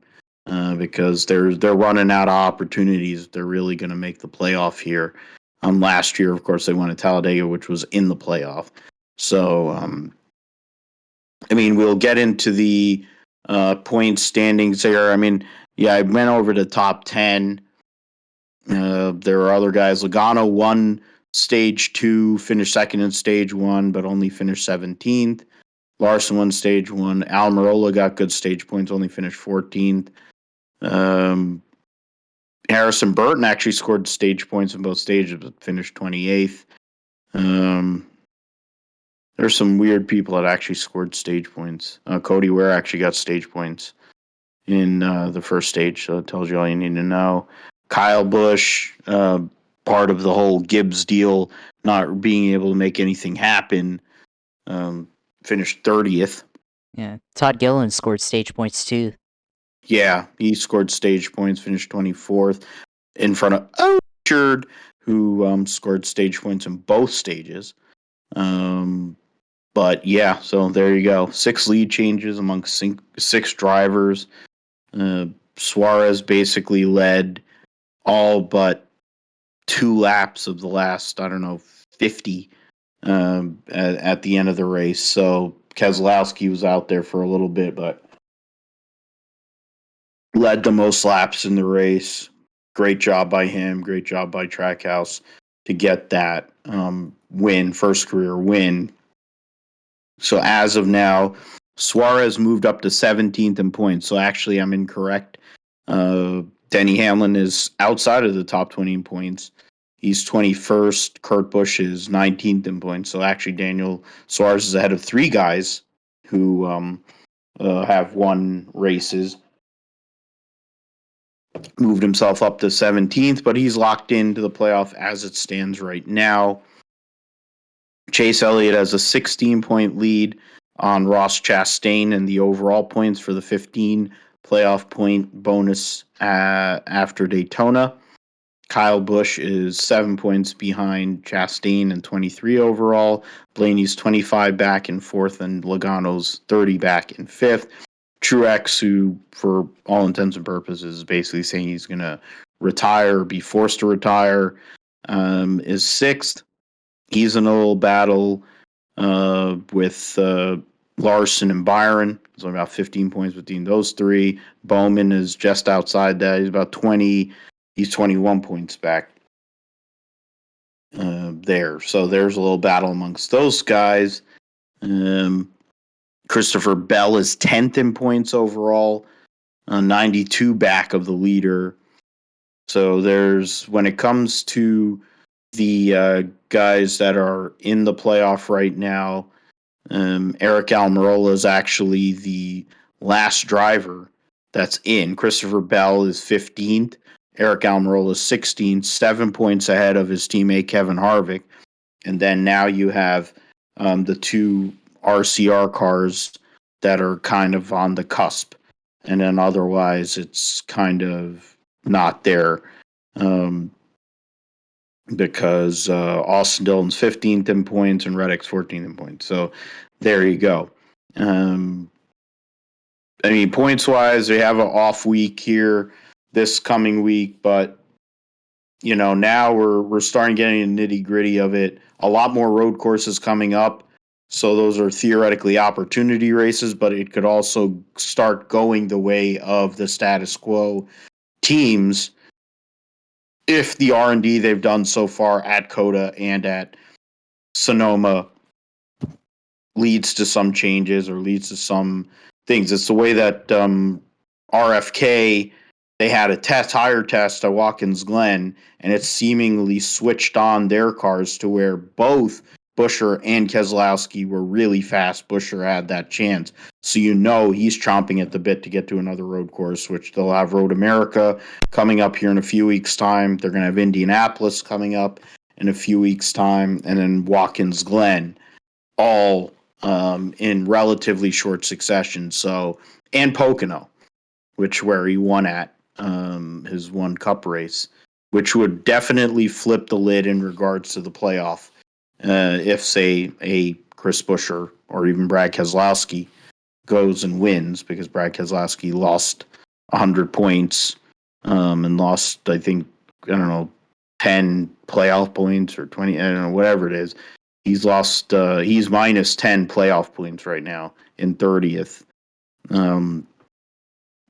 because they're running out of opportunities. They're really going to make the playoff here. Last year, of course, they won at Talladega, which was in the playoff. So, we'll get into the point standings there. I went over the top 10. There are other guys. Logano won Stage 2, finished second in Stage 1, but only finished 17th. Larson won Stage 1. Almirola got good stage points, only finished 14th. Harrison Burton actually scored stage points in both stages, but finished 28th. There's some weird people that actually scored stage points. Cody Ware actually got stage points in the first stage, so it tells you all you need to know. Kyle Busch, part of the whole Gibbs deal, not being able to make anything happen, finished 30th. Yeah, Todd Gilliland scored stage points too. Yeah, he scored stage points, finished 24th in front of Richard, who scored stage points in both stages. But yeah, so there you go. 6 lead changes among 6 drivers. Suarez basically led all but 2 laps of the last, 50 at the end of the race. So Keselowski was out there for a little bit, but led the most laps in the race. Great job by him. Great job by Trackhouse to get that win, first career win. So as of now, Suarez moved up to 17th in points. So actually, I'm incorrect. Denny Hamlin is outside of the top 20 in points. He's 21st. Kurt Busch is 19th in points. So actually, Daniel Suarez is ahead of 3 guys who have won races. Moved himself up to 17th, but he's locked into the playoff as it stands right now. Chase Elliott has a 16-point lead on Ross Chastain in the overall points for the 15 playoff point bonus after Daytona. Kyle Busch is 7 points behind Chastain and 23 overall. Blaney's 25 back in 4th, and Logano's 30 back in 5th. Truex, who for all intents and purposes is basically saying he's going to retire or be forced to retire, is 6th. He's in a little battle with Larson and Byron. There's only about 15 points between those 3. Bowman is just outside that. He's about 20. He's 21 points back there. So there's a little battle amongst those guys. Christopher Bell is 10th in points overall. 92 back of the leader. So when it comes to the guys that are in the playoff right now, Eric Almirola is actually the last driver that's in. Christopher Bell is 15th. Eric Almirola is 16th, 7 points ahead of his teammate Kevin Harvick. And then now you have the two RCR cars that are kind of on the cusp. And then otherwise, it's kind of not there. Because Austin Dillon's 15th in points and Reddick's 14th in points. So there you go. I mean, points-wise, they have an off week here this coming week, but now we're starting getting the nitty-gritty of it. A lot more road courses coming up, so those are theoretically opportunity races, but it could also start going the way of the status quo teams if the R&D they've done so far at COTA and at Sonoma leads to some changes or leads to some things. It's the way that RFK, they had a tire test at Watkins Glen, and it seemingly switched on their cars to where both Buescher and Keselowski were really fast. Buescher had that chance. So he's chomping at the bit to get to another road course, which they'll have Road America coming up here in a few weeks' time. They're going to have Indianapolis coming up in a few weeks' time, and then Watkins Glen, all in relatively short succession. So, and Pocono, where he won at his one cup race, which would definitely flip the lid in regards to the playoff. If, say, a Chris Buescher or even Brad Keselowski goes and wins, because Brad Keselowski lost 100 points and lost, I think, 10 playoff points or 20, I don't know, whatever it is. He's lost, he's minus 10 playoff points right now in 30th.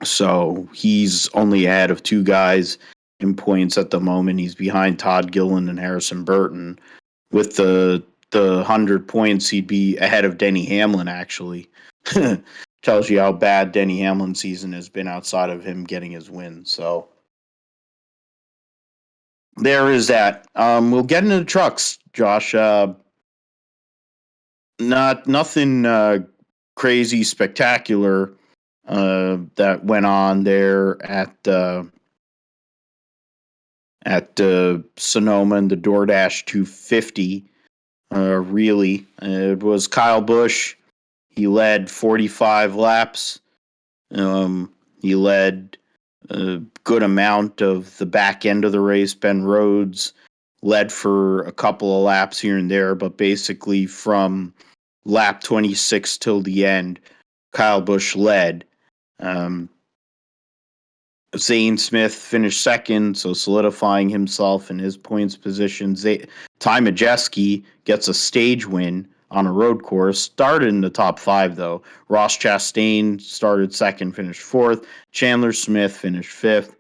So he's only ahead of two guys in points at the moment. He's behind Todd Gilliland and Harrison Burton. With the 100 points, he'd be ahead of Denny Hamlin, actually. Tells you how bad Denny Hamlin's season has been outside of him getting his win. So there is that. We'll get into the trucks, Josh. Nothing crazy spectacular that went on there at Sonoma and the DoorDash 250. Really, it was Kyle Busch. He led 45 laps. He led a good amount of the back end of the race. Ben Rhodes led for a couple of laps here and there, but basically from lap 26 till the end, Kyle Busch led. Zane Smith finished second, so solidifying himself in his points position. Ty Majeski gets a stage win on a road course. Started in the top 5, though. Ross Chastain started second, finished 4th. Chandler Smith finished 5th.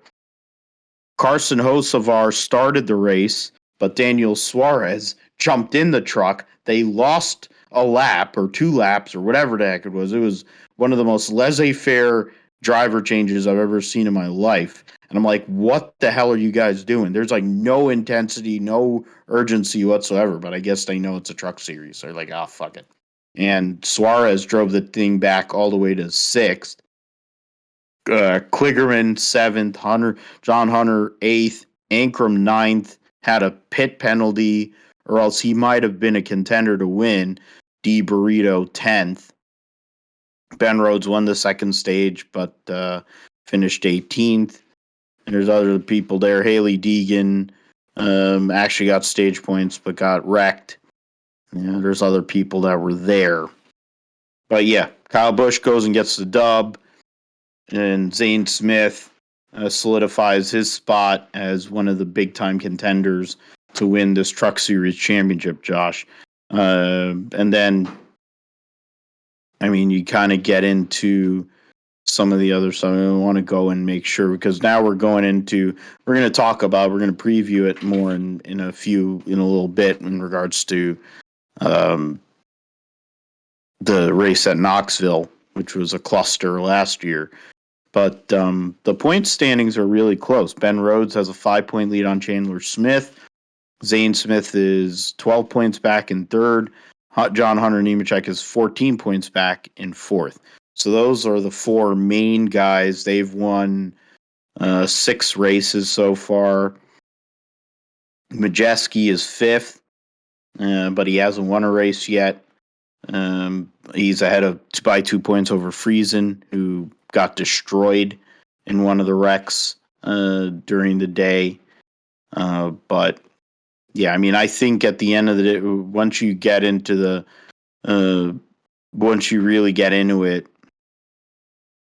Carson Hocevar started the race, but Daniel Suarez jumped in the truck. They lost a lap or 2 laps or whatever the heck it was. It was one of the most laissez-faire driver changes I've ever seen in my life. And I'm like, what the hell are you guys doing? There's like no intensity, no urgency whatsoever, but I guess they know it's a truck series. They're like, oh, fuck it. And Suarez drove the thing back all the way to 6th. Kligerman 7th, John Hunter 8th, Ankrum 9th, had a pit penalty, or else he might have been a contender to win. D. Burrito 10th. Ben Rhodes won the second stage, but finished 18th. There's other people there. Haley Deegan actually got stage points, but got wrecked. There's other people that were there. But yeah, Kyle Busch goes and gets the dub, and Zane Smith solidifies his spot as one of the big-time contenders to win this Truck Series championship, Josh. And then, I mean, you kind of get into some of the other stuff. I want to go and make sure, because now we're going to preview it more in a little bit in regards to the race at Knoxville, which was a cluster last year. But the point standings are really close. Ben Rhodes has a 5-point lead on Chandler Smith. Zane Smith is 12 points back in third. John Hunter Nemechek is 14 points back in fourth. So those are the four main guys. They've won 6 races so far. Majeski is fifth, but he hasn't won a race yet. He's ahead by 2 points over Friesen, who got destroyed in one of the wrecks during the day. But yeah, I mean, I think at the end of the day, once you really get into it,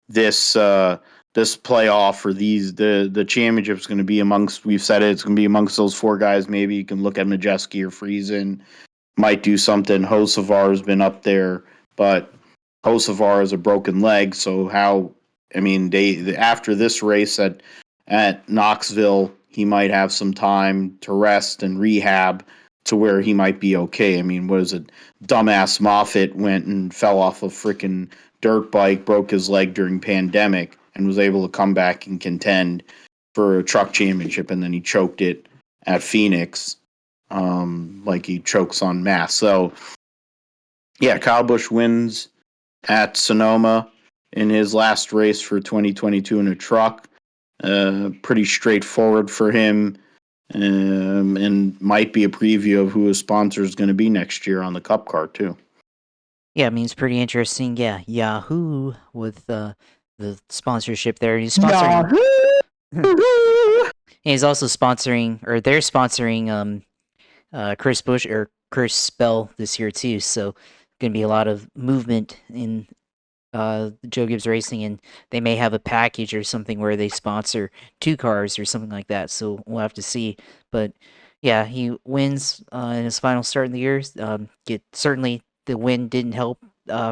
this playoff or the championship is going to be amongst. We've said it's going to be amongst those four guys. Maybe you can look at Majeski or Friesen. Might do something. Hocevar has been up there, but Hocevar has a broken leg. So after this race at Knoxville, he might have some time to rest and rehab to where he might be okay. I mean, what is it? Dumbass Moffitt went and fell off a freaking dirt bike, broke his leg during pandemic, and was able to come back and contend for a truck championship, and then he choked it at Phoenix, like he chokes on Mass. So, yeah, Kyle Busch wins at Sonoma in his last race for 2022 in a truck. Pretty straightforward for him, and might be a preview of who his sponsor is going to be next year on the Cup car too. Yeah, I mean, it's pretty interesting. Yeah, Yahoo with the sponsorship there. He's sponsoring. He's also sponsoring, or they're sponsoring Chris Busch or Chris Bell this year too. So going to be a lot of movement in Joe Gibbs Racing, and they may have a package or something where they sponsor 2 cars or something like that. So we'll have to see. But yeah, he wins in his final start in the year. Certainly the win didn't help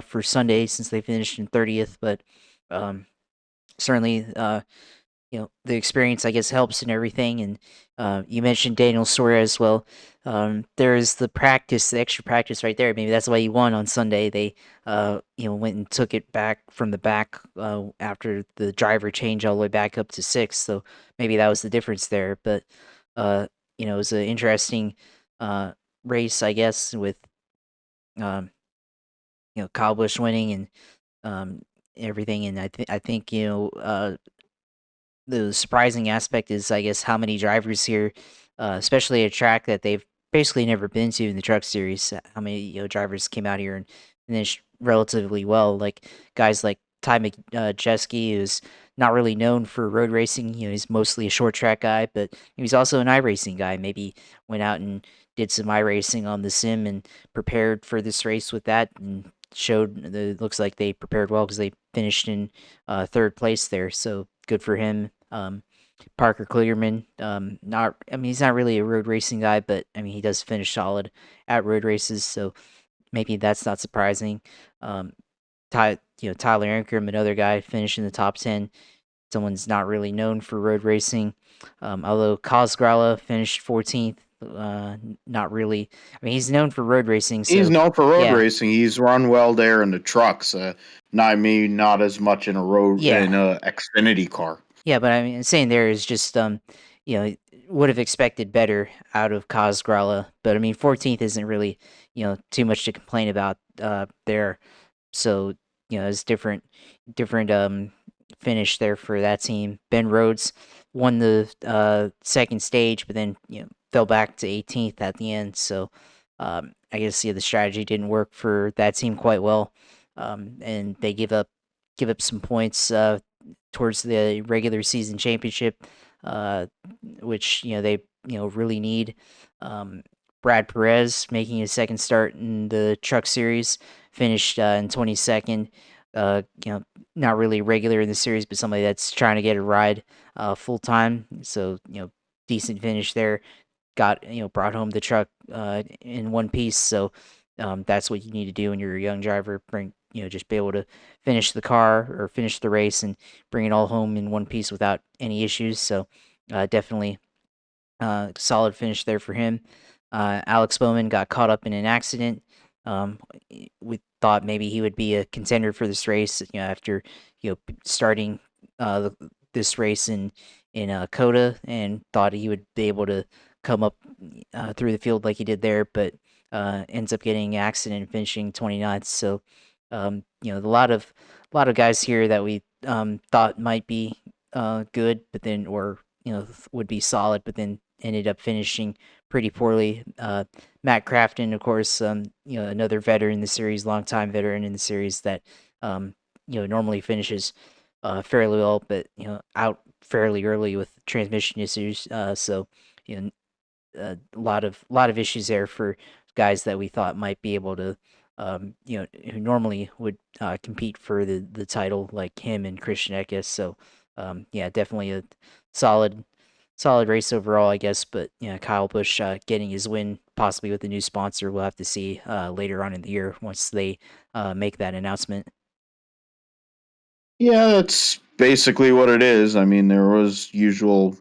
for Sunday since they finished in 30th, but certainly the experience, I guess, helps and everything. And you mentioned Daniel Suarez. Well, there's the extra practice right there. Maybe that's why he won on Sunday. They, went and took it back from the back after the driver changed all the way back up to 6th. So maybe that was the difference there. But, it was an interesting race, I guess, with, Kyle Busch winning and everything. And I think, the surprising aspect is, I guess, how many drivers here, especially a track that they've basically never been to in the Truck Series. How many drivers came out here and finished relatively well? Like guys like Ty Majeski, who's not really known for road racing. He's mostly a short track guy, but he's also an iRacing guy. Maybe went out and did some iRacing on the sim and prepared for this race with that, and showed. Looks like they prepared well because they finished in 3rd place there. So good for him. Parker Kligerman, he's not really a road racing guy, but I mean, he does finish solid at road races, so maybe that's not surprising. Tyler Ankrum, another guy, finished in the top 10. Someone's not really known for road racing, although Kosgrala finished 14th. Not really. I mean, he's known for road racing. So, he's known for road racing. He's run well there in the trucks. Not as much in a Xfinity car. Yeah, but I mean, saying there is just would have expected better out of Kosgrala, but I mean, 14th isn't really too much to complain about there. So it's different finish there for that team. Ben Rhodes won the second stage, but then fell back to 18th at the end. So I guess the strategy didn't work for that team quite well, and they give up some points towards the regular season championship, which they really need. Brad Perez making his second start in the Truck Series, finished in 22nd. Not really regular in the series, but somebody that's trying to get a ride full time. So decent finish there. Got brought home the truck in one piece. So that's what you need to do when you're a young driver. Just be able to finish the car or finish the race and bring it all home in one piece without any issues. So definitely solid finish there for him. Alex Bowman got caught up in an accident. We thought maybe he would be a contender for this race, after starting this race in Coda, and thought he would be able to come up through the field like he did there, but ends up getting an accident and finishing 29th. So, a lot of guys here that we thought might be good, but then or would be solid, but then ended up finishing pretty poorly. Matt Crafton, of course, another veteran in the series, longtime veteran in the series that normally finishes fairly well, but out fairly early with transmission issues. So you know, a lot of issues there for guys that we thought might be able to, who normally would compete for the title, like him and Christian Eckes. So, yeah, definitely a solid solid race overall, I guess. But Kyle Busch getting his win, possibly with a new sponsor. We'll have to see later on in the year once they make that announcement. Yeah, that's basically what it is. I mean, there was usual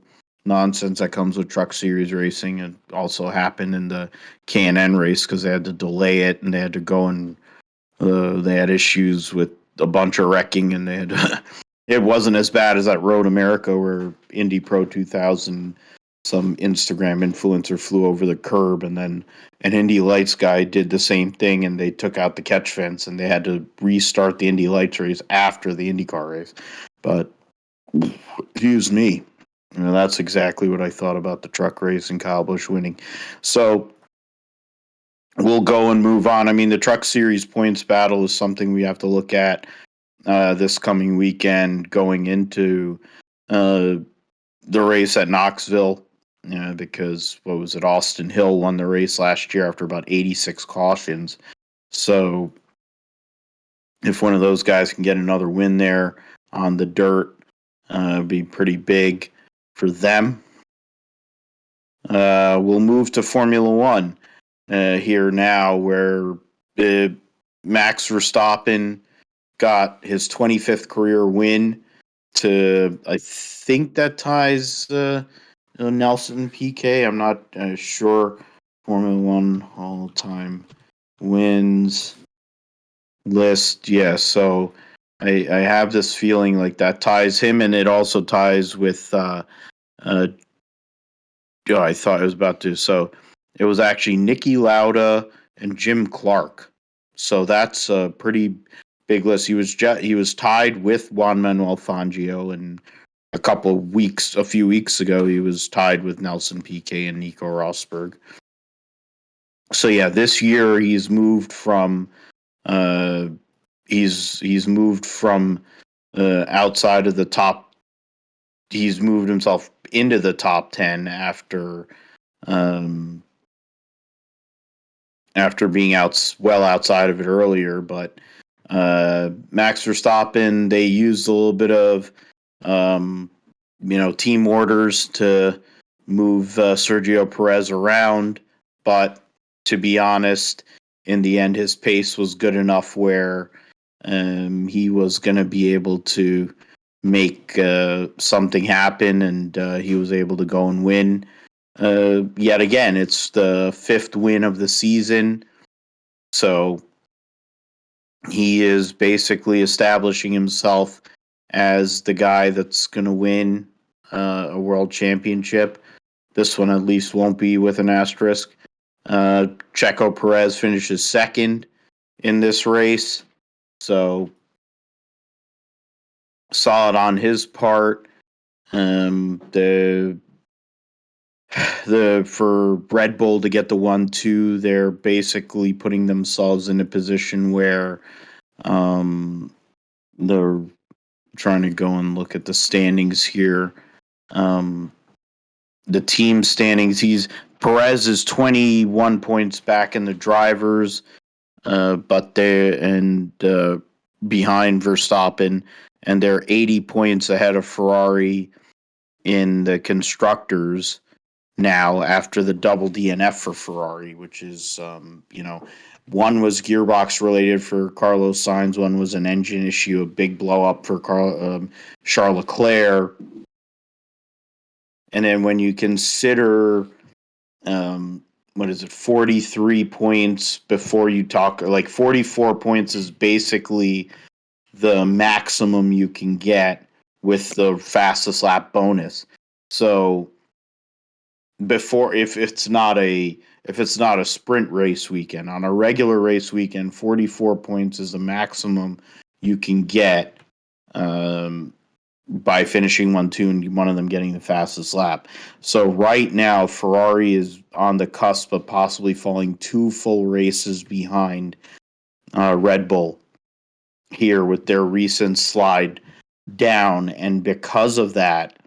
nonsense that comes with Truck Series racing. It also happened in the K&N race because they had to delay it and they had to go and they had issues with a bunch of wrecking and they had it wasn't as bad as that Road America where Indy Pro 2000 some Instagram influencer flew over the curb and then an Indy Lights guy did the same thing and they took out the catch fence and they had to restart the Indy Lights race after the IndyCar race. But excuse me. That's exactly what I thought about the truck race and Kyle Busch winning. So we'll go and move on. I mean, the Truck Series points battle is something we have to look at this coming weekend going into the race at Knoxville. Because what was it? Austin Hill won the race last year after about 86 cautions. So if one of those guys can get another win there on the dirt, it'd be pretty big for them. We'll move to Formula One here now, where Max Verstappen got his 25th career win. I think that ties Nelson Piquet. I'm not sure. Formula One all-time wins list. Yeah, so I have this feeling like that ties him, and it also ties with. I thought I was about to. So it was actually Nicky Lauda and Jim Clark. So that's a pretty big list. He was tied with Juan Manuel Fangio, and a few weeks ago, he was tied with Nelson Piquet and Nico Rosberg. So yeah, this year he's moved from he's moved from outside of the top. He's moved himself into the top 10 um, after being outside of it earlier. But Max Verstappen, they used a little bit of team orders to move Sergio Perez around, but to be honest, in the end, his pace was good enough where he was going to be able to make something happen, and he was able to go and win. Yet again, it's the 5th win of the season, so he is basically establishing himself as the guy that's going to win a world championship. This one at least won't be with an asterisk. Checo Perez finishes second in this race, so solid on his part. For Red Bull to get the 1-2, they're basically putting themselves in a position where they're trying to go and look at the standings here. The team standings, Perez is 21 points back in the drivers, but they're behind Verstappen, and they're 80 points ahead of Ferrari in the constructors now after the double DNF for Ferrari, which is, one was gearbox related for Carlos Sainz, one was an engine issue, a big blow up for Charles Leclerc. And then when you consider, 43 points before you talk, like 44 points is basically the maximum you can get with the fastest lap bonus. So before, if it's not a sprint race weekend, on a regular race weekend, 44 points is the maximum you can get by finishing 1-2 and one of them getting the fastest lap. So right now, Ferrari is on the cusp of possibly falling 2 full races behind Red Bull here with their recent slide down. And because of that,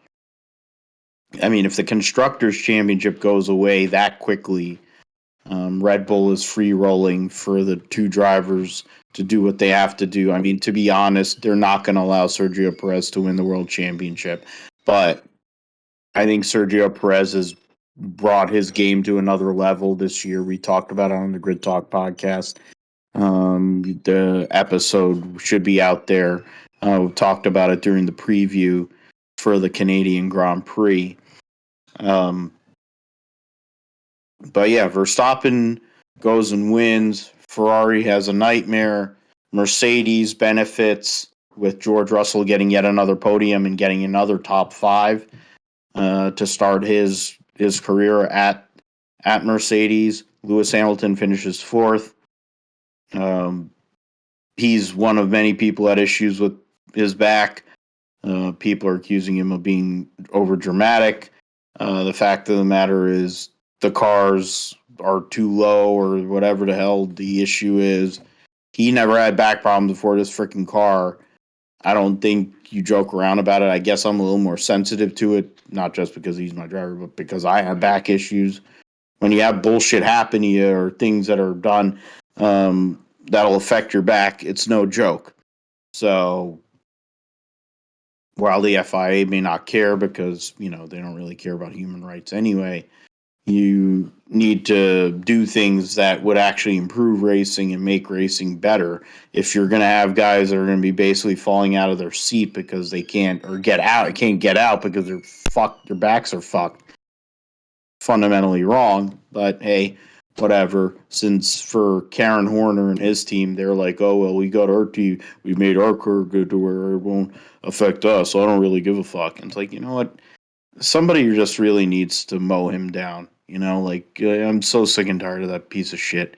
I mean, if the Constructors' Championship goes away that quickly, Red Bull is free rolling for the 2 drivers to do what they have to do. I mean, to be honest, they're not going to allow Sergio Perez to win the World Championship. But I think Sergio Perez has brought his game to another level this year. We talked about it on the Grid Talk podcast. The episode should be out there. We talked about it during the preview for the Canadian Grand Prix. But yeah, Verstappen goes and wins. Ferrari has a nightmare. Mercedes benefits with George Russell getting yet another podium and getting another top 5 to start his career at Mercedes. Lewis Hamilton finishes 4th. He's one of many people that had issues with his back. People are accusing him of being over dramatic. The fact of the matter is the cars are too low or whatever the hell the issue is. He never had back problems before this freaking car. I don't think you joke around about it. I guess I'm a little more sensitive to it, not just because he's my driver, but because I have back issues. When you have bullshit happen to you or things that are done that'll affect your back, it's no joke. So while the FIA may not care because, they don't really care about human rights anyway, you need to do things that would actually improve racing and make racing better. If you're going to have guys that are going to be basically falling out of their seat because they can't get out because they're fucked, their backs are fucked, fundamentally wrong. But hey, whatever. Since for Karen Horner and his team, they're like, oh, well, we got our team. We made our car good to where it won't affect us. So I don't really give a fuck. And it's like, you know what? Somebody just really needs to mow him down. I'm so sick and tired of that piece of shit.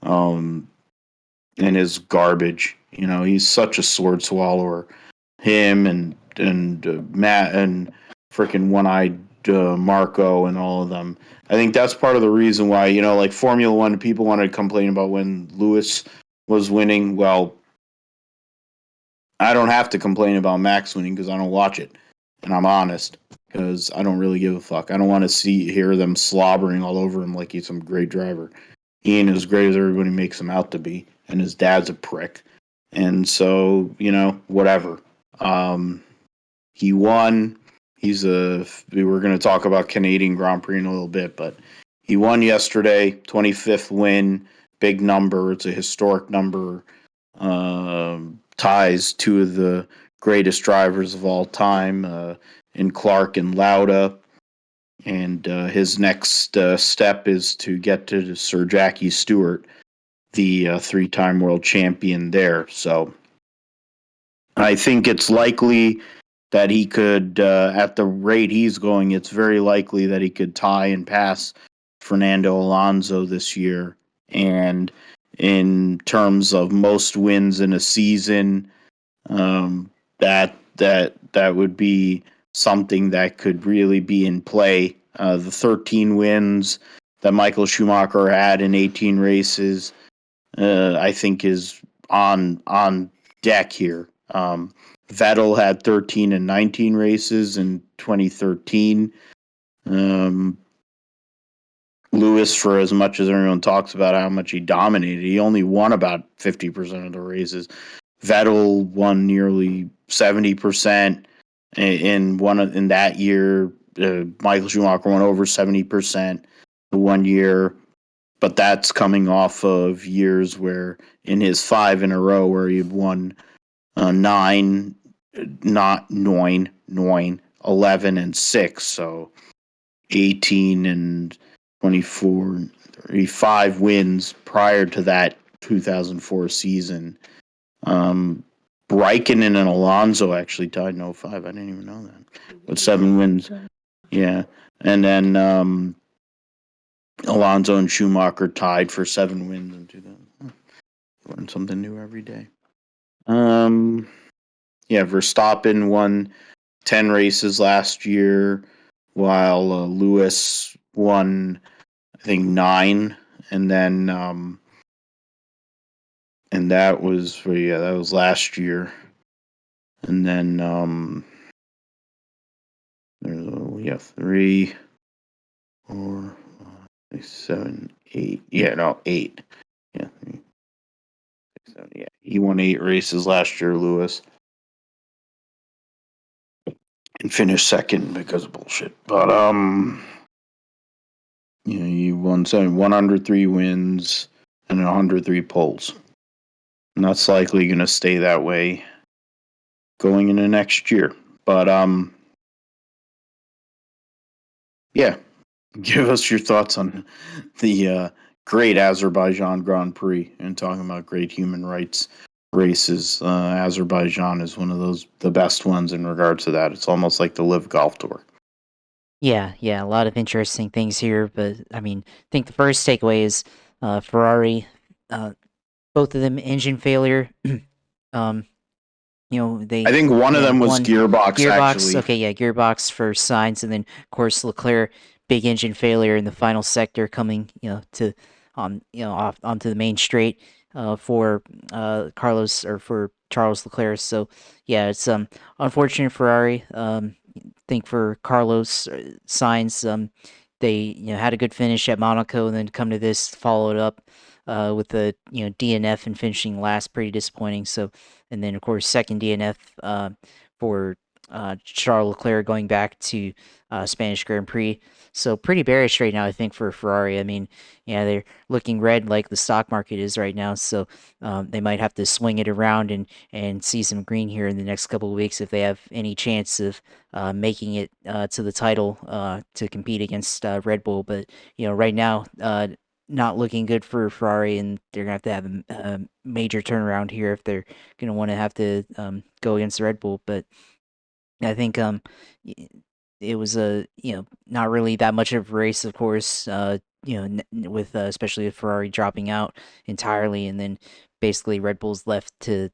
And his garbage. He's such a sword swallower. Him and Matt and freaking one-eyed Marco and all of them. I think that's part of the reason why, like Formula One, people wanted to complain about when Lewis was winning. Well, I don't have to complain about Max winning because I don't watch it. And I'm honest, because I don't really give a fuck. I don't want to hear them slobbering all over him like he's some great driver. He ain't as great as everybody makes him out to be. And his dad's a prick. And so, whatever. He won. We're going to talk about Canadian Grand Prix in a little bit, but he won yesterday, 25th win, big number. It's a historic number. Ties 2 of the greatest drivers of all time in Clark and Lauda. And his next step is to get to Sir Jackie Stewart, the 3-time world champion there. So I think it's likely that he could, at the rate he's going, it's very likely that he could tie and pass Fernando Alonso this year. And in terms of most wins in a season, that would be something that could really be in play. The 13 wins that Michael Schumacher had in 18 races, I think is on deck here. Vettel had 13 and 19 races in 2013. Lewis, for as much as everyone talks about how much he dominated, he only won about 50% of the races. Vettel won nearly 70% in that year. Michael Schumacher won over 70% the one year, but that's coming off of years where in his 5 in a row where he had won 9, 11 and 6, so 18 and 24, 35 wins prior to that 2004 season. Raikkonen and Alonso actually tied in 05. I didn't even know that. With 7 wins. Yeah. And then Alonso and Schumacher tied for 7 wins in 2000. Learn something new every day. Yeah, Verstappen won 10 races last year, while Lewis won, I think, 9. And then, and that was last year. And then, we have 3, 4, 5, 6, 7, 8. Yeah, no, 8. Yeah, 3, 6, 7. Yeah, he won 8 races last year, Lewis, and finished second because of bullshit. But he won 103 wins and 103 poles, and that's likely going to stay that way going into next year. But yeah, give us your thoughts on the great Azerbaijan Grand Prix and talking about great human rights races. Azerbaijan is one of the best ones in regards to that. It's almost like the Live Golf Tour. Yeah, a lot of interesting things here, but I mean, I think the first takeaway is Ferrari, both of them engine failure. They I think one of them was one gearbox, actually. Okay, yeah, gearbox for Sainz, and then of course Leclerc, big engine failure in the final sector, coming to off onto the main straight for Carlos or for Charles Leclerc. So yeah, it's unfortunate Ferrari. Think for Carlos Sainz, they had a good finish at Monaco, and then come to this, followed up with the DNF and finishing last, pretty disappointing. So, and then of course second DNF for Charles Leclerc going back to Spanish Grand Prix. So pretty bearish right now, I think, for Ferrari. I mean, yeah, they're looking red like the stock market is right now. So they might have to swing it around and see some green here in the next couple of weeks if they have any chance of making it to the title to compete against Red Bull. But right now, not looking good for Ferrari, and they're gonna have to have a major turnaround here if they're gonna want to have to go against the Red Bull. But I think it was a not really that much of a race, of course. With especially with Ferrari dropping out entirely, and then basically Red Bull's left to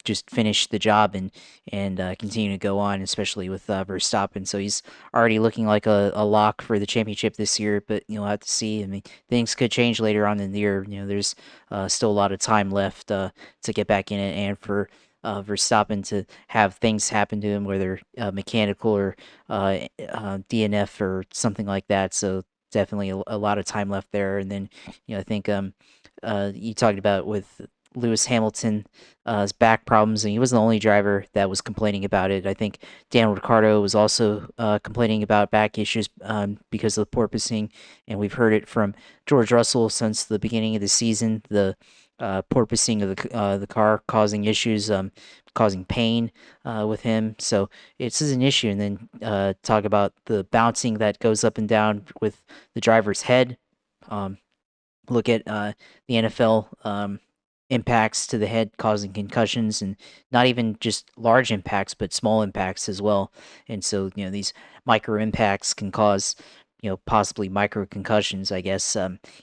just finish the job and continue to go on, especially with Verstappen. So he's already looking like a lock for the championship this year. But we'll have to see. I mean, things could change later on in the year. There's still a lot of time left to get back in it, and for Verstappen to have things happen to him, whether mechanical or DNF or something like that. So definitely a lot of time left there. And then I think you talked about with Lewis Hamilton, his back problems, and he wasn't the only driver that was complaining about it. I think Daniel Ricciardo was also complaining about back issues because of the porpoising, and we've heard it from George Russell since the beginning of the season. The porpoising of the car causing issues, causing pain with him. So it's an issue. And then talk about the bouncing that goes up and down with the driver's head. Look at the NFL impacts to the head causing concussions, and not even just large impacts, but small impacts as well. And so these micro impacts can cause possibly micro concussions, I guess,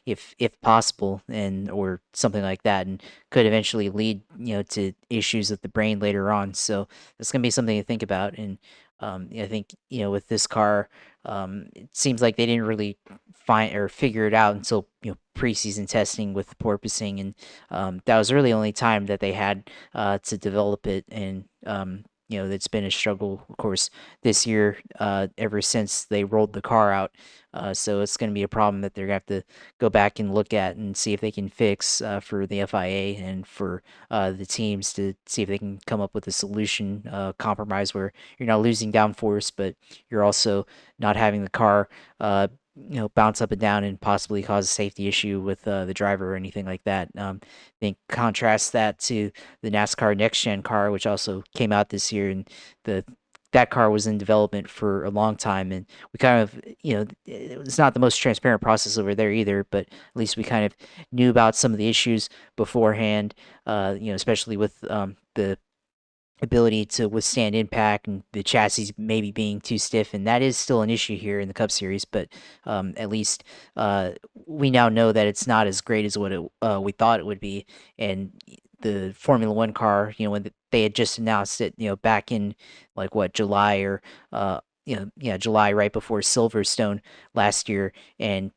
if possible, and or something like that, and could eventually lead to issues with the brain later on. So that's gonna be something to think about. And I think with this car, it seems like they didn't really find or figure it out until preseason testing with the porpoising, and that was really the only time that they had to develop it. And it's been a struggle, of course, this year ever since they rolled the car out. So it's going to be a problem that they're going to have to go back and look at and see if they can fix for the FIA and for the teams, to see if they can come up with a solution, compromise where you're not losing downforce, but you're also not having the car bounce up and down and possibly cause a safety issue with the driver or anything like that. I think contrast that to the NASCAR Next-Gen Car, which also came out this year, and that car was in development for a long time, and we kind of it's not the most transparent process over there either, but at least we kind of knew about some of the issues beforehand, especially with the ability to withstand impact and the chassis maybe being too stiff, and that is still an issue here in the Cup Series. But at least we now know that it's not as great as what we thought it would be. And the Formula One car, when they had just announced it, back in like what, July, or July, right before Silverstone last year, and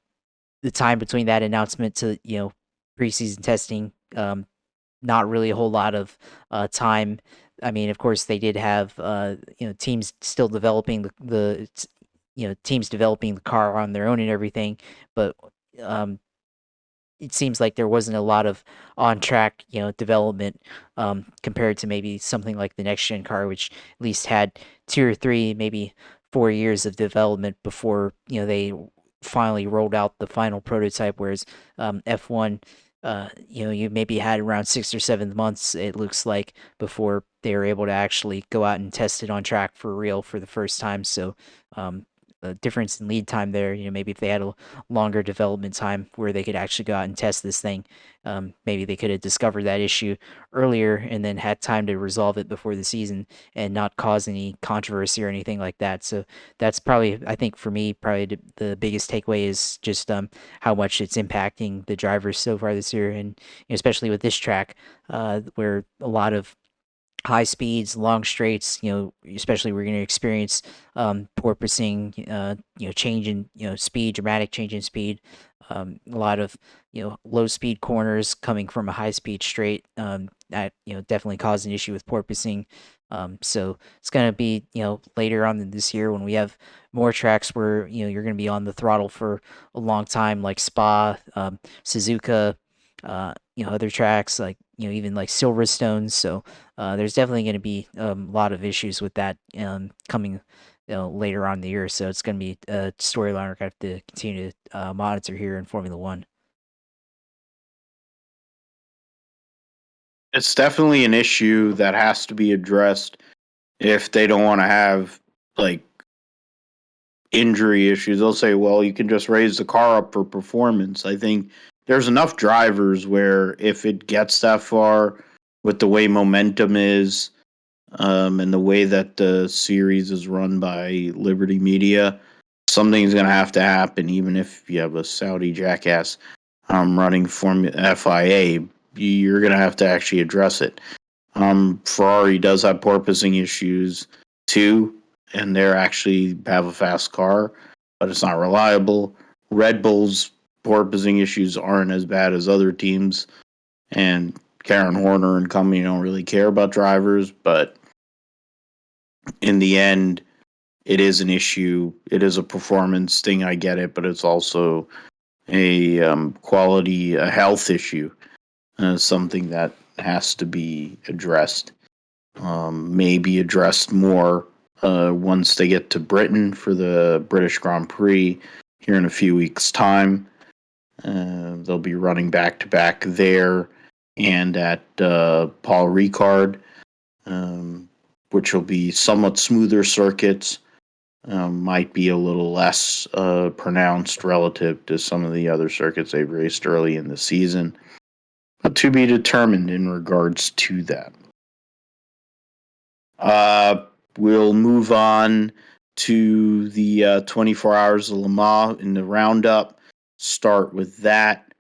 the time between that announcement to preseason testing, not really a whole lot of time. I mean, of course, they did have teams still developing teams developing the car on their own and everything, but um, it seems like there wasn't a lot of on track development compared to maybe something like the next gen car, which at least had 2 or 3, maybe 4 years of development before they finally rolled out the final prototype. Whereas F1, you maybe had around 6 or 7 months, it looks like, before they were able to actually go out and test it on track for real for the first time. So a difference in lead time there. Maybe if they had a longer development time where they could actually go out and test this thing, maybe they could have discovered that issue earlier and then had time to resolve it before the season and not cause any controversy or anything like that. So that's probably, I think for me, probably the biggest takeaway is just how much it's impacting the drivers so far this year, and especially with this track, where a lot of high speeds, long straights, especially we're going to experience porpoising, change in, speed, dramatic change in speed, a lot of, low speed corners coming from a high speed straight, that, definitely caused an issue with porpoising. So it's going to be, later on in this year when we have more tracks where, you're going to be on the throttle for a long time, like Spa, Suzuka, other tracks like, even like Silverstone. So there's definitely going to be a lot of issues with that coming later on in the year. So it's going to be a storyline we're going to have to continue to monitor here in Formula One. It's definitely an issue that has to be addressed if they don't want to have like injury issues. They'll say, well, you can just raise the car up for performance. I think there's enough drivers where if it gets that far with the way momentum is, and the way that the series is run by Liberty Media, something's going to happen, even if you have a Saudi jackass running FIA. You're going to actually address it. Ferrari does have porpoising issues too, and they're actually have a fast car, but it's not reliable. Red Bull's porpoising issues aren't as bad as other teams, and Karen Horner and company don't really care about drivers, but in the end, it is an issue. It is a performance thing. I get it, but it's also a quality, a health issue, something that has to be addressed. Maybe addressed more once they get to Britain for the British Grand Prix here in a few weeks' time. They'll be running back to back there and at Paul Ricard, which will be somewhat smoother circuits. Might be a little less pronounced relative to some of the other circuits they've raced early in the season. But to be determined in regards to that. We'll move on to the 24 Hours of Le Mans in the Roundup. Start with that.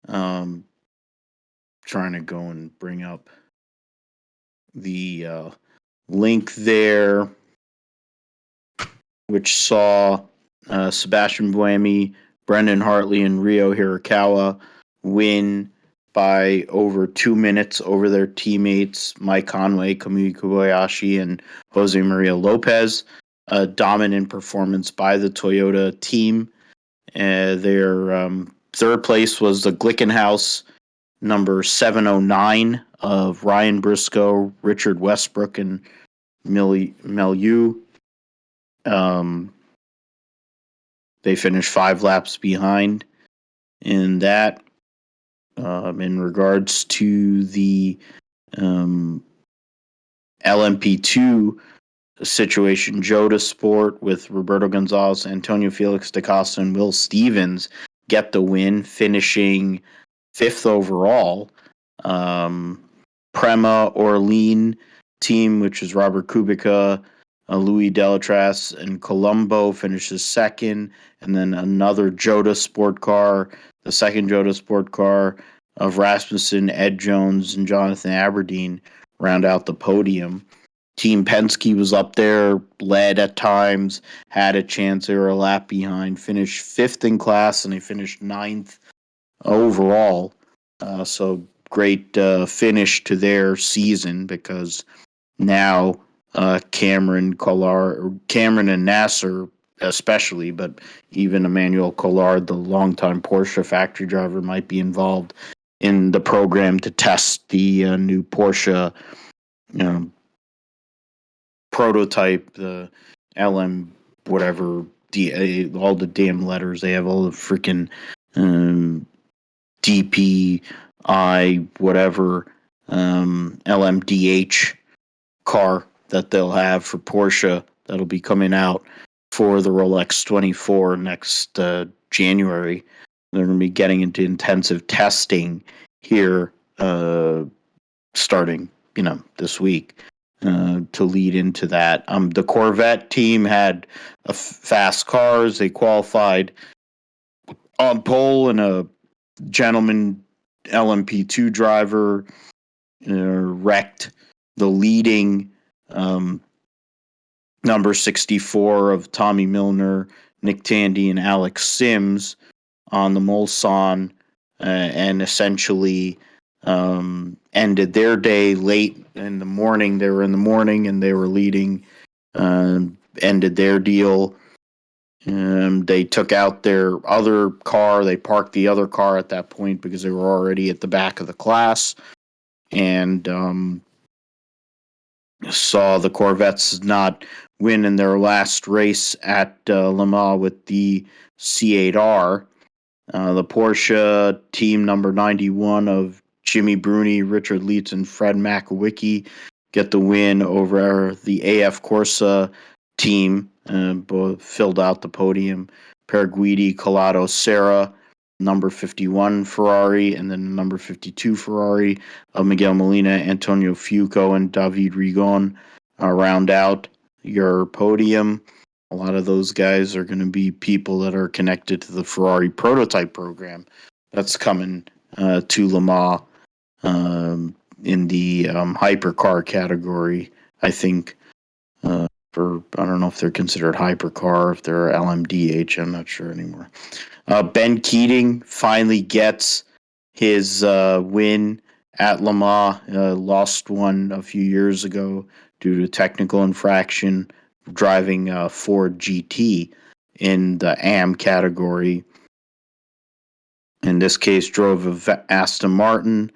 Trying to go and bring up the link there, which saw Sebastian Buemi, Brendan Hartley, and Ryo Hirakawa win by over 2 minutes over their teammates Mike Conway, Kamui Kobayashi, and Jose Maria Lopez. A dominant performance by the Toyota team. Their third place was the Glickenhaus number 709 of Ryan Briscoe, Richard Westbrook, and Milieu. They finished 5 laps behind in that. In regards to the LMP2 situation, Joda Sport with Roberto Gonzalez, Antonio Felix da Costa, and Will Stevens get the win, finishing 5th overall. Prema, Orlean, team, which is Robert Kubica, Louis Delatras, and Colombo finishes second. And then another Jota sport car, the second Jota sport car of Rasmussen, Ed Jones, and Jonathan Aberdeen round out the podium. Team Penske was up there, led at times, had a chance. They were a lap behind, finished fifth in class, and they finished ninth overall. So great finish to their season, because now Cameron and Nasser especially, but even Emmanuel Collard, the longtime Porsche factory driver, might be involved in the program to test the new Porsche prototype, the LM whatever, all the damn letters. They have all the freaking DPI whatever LMDH car that they'll have for Porsche that'll be coming out for the Rolex 24 next January. They're going to be getting into intensive testing here starting, this week to lead into that. The Corvette team had fast cars. They qualified on pole, and a gentleman LMP2 driver wrecked the leading number 64 of Tommy Milner, Nick Tandy, and Alex Sims on the Mulsanne, and essentially ended their day late in the morning. They were in the morning and they were leading, ended their deal. They took out their other car. They parked the other car at that point because they were already at the back of the class, and saw the Corvettes not win in their last race at Le Mans with the C8R. The Porsche team number 91 of Jimmy Bruni, Richard Leitz, and Fred Makowicki get the win over the AF Corsa team. Both filled out the podium. Perguidi, Collado, Serra, number 51 Ferrari, and then number 52 Ferrari of Miguel Molina, Antonio Fuoco, and David Rigon round out your podium. A lot of those guys are going to be people that are connected to the Ferrari prototype program that's coming to Le Mans in the hypercar category. I think I don't know if they're considered hypercar, if they're LMDH, I'm not sure anymore. Ben Keating finally gets his win at Le Mans. Lost one a few years ago due to technical infraction, driving Ford GT in the AM category. In this case, drove a Aston Martin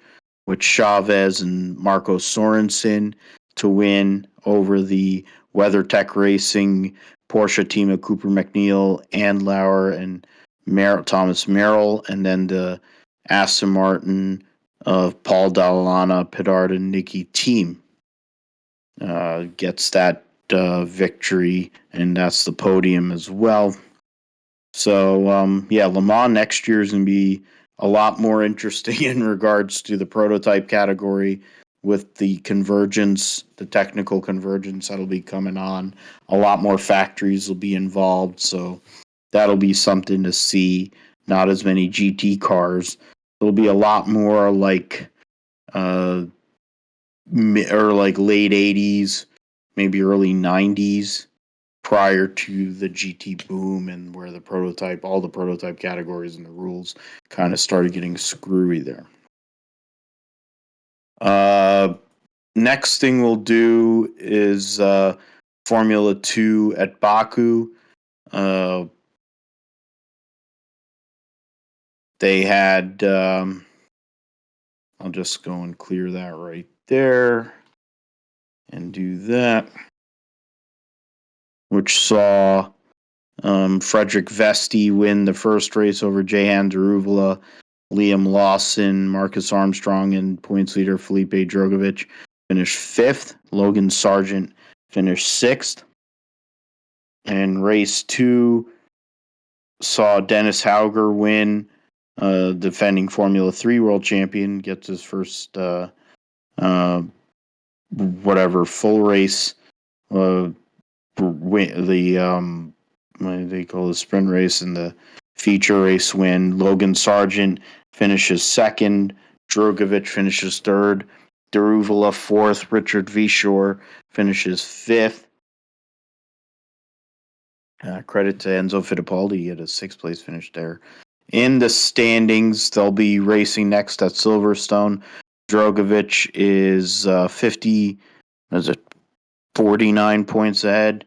with Chavez and Marco Sorensen to win over the WeatherTech Racing Porsche team of Cooper McNeil, Andlauer, and Thomas Merrill, and then the Aston Martin of Paul Dallana, Pedard, and Nicky team gets that victory, and that's the podium as well. So, Le Mans next year is going to be a lot more interesting in regards to the prototype category, with the convergence, the technical convergence that'll be coming on. A lot more factories will be involved, so that'll be something to see. Not as many GT cars. It'll be a lot more like late 80s, maybe early 90s, prior to the GT boom, and where all the prototype categories and the rules kind of started getting screwy there. Next thing we'll do is Formula 2 at Baku. They had, I'll just go and clear that right there and do that, which saw Frederick Vesti win the first race over Jehan Daruvala, Liam Lawson, Marcus Armstrong, and points leader Felipe Drogovic finished fifth. Logan Sargent finished sixth. And race 2 saw Dennis Hauger win, defending Formula 3 world champion, gets his first whatever full race, the what do they call the sprint race and the feature race win. Logan Sargent finishes second. Drogovic finishes third. Daruvula fourth. Richard Vishore finishes fifth. Credit to Enzo Fittipaldi. He had a sixth place finish there. In the standings, they'll be racing next at Silverstone. Drogovic is 49 points ahead.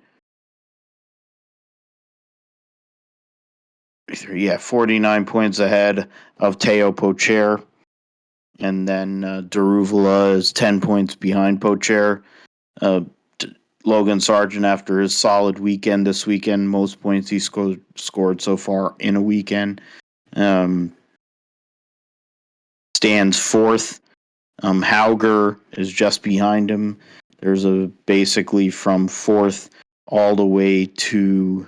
Yeah, 49 points ahead of Teo Pocher. And then Daruvula is 10 points behind Pocher. Logan Sargent, after his solid weekend this weekend, most points he scored so far in a weekend, stands fourth. Hauger is just behind him. There's basically from fourth all the way to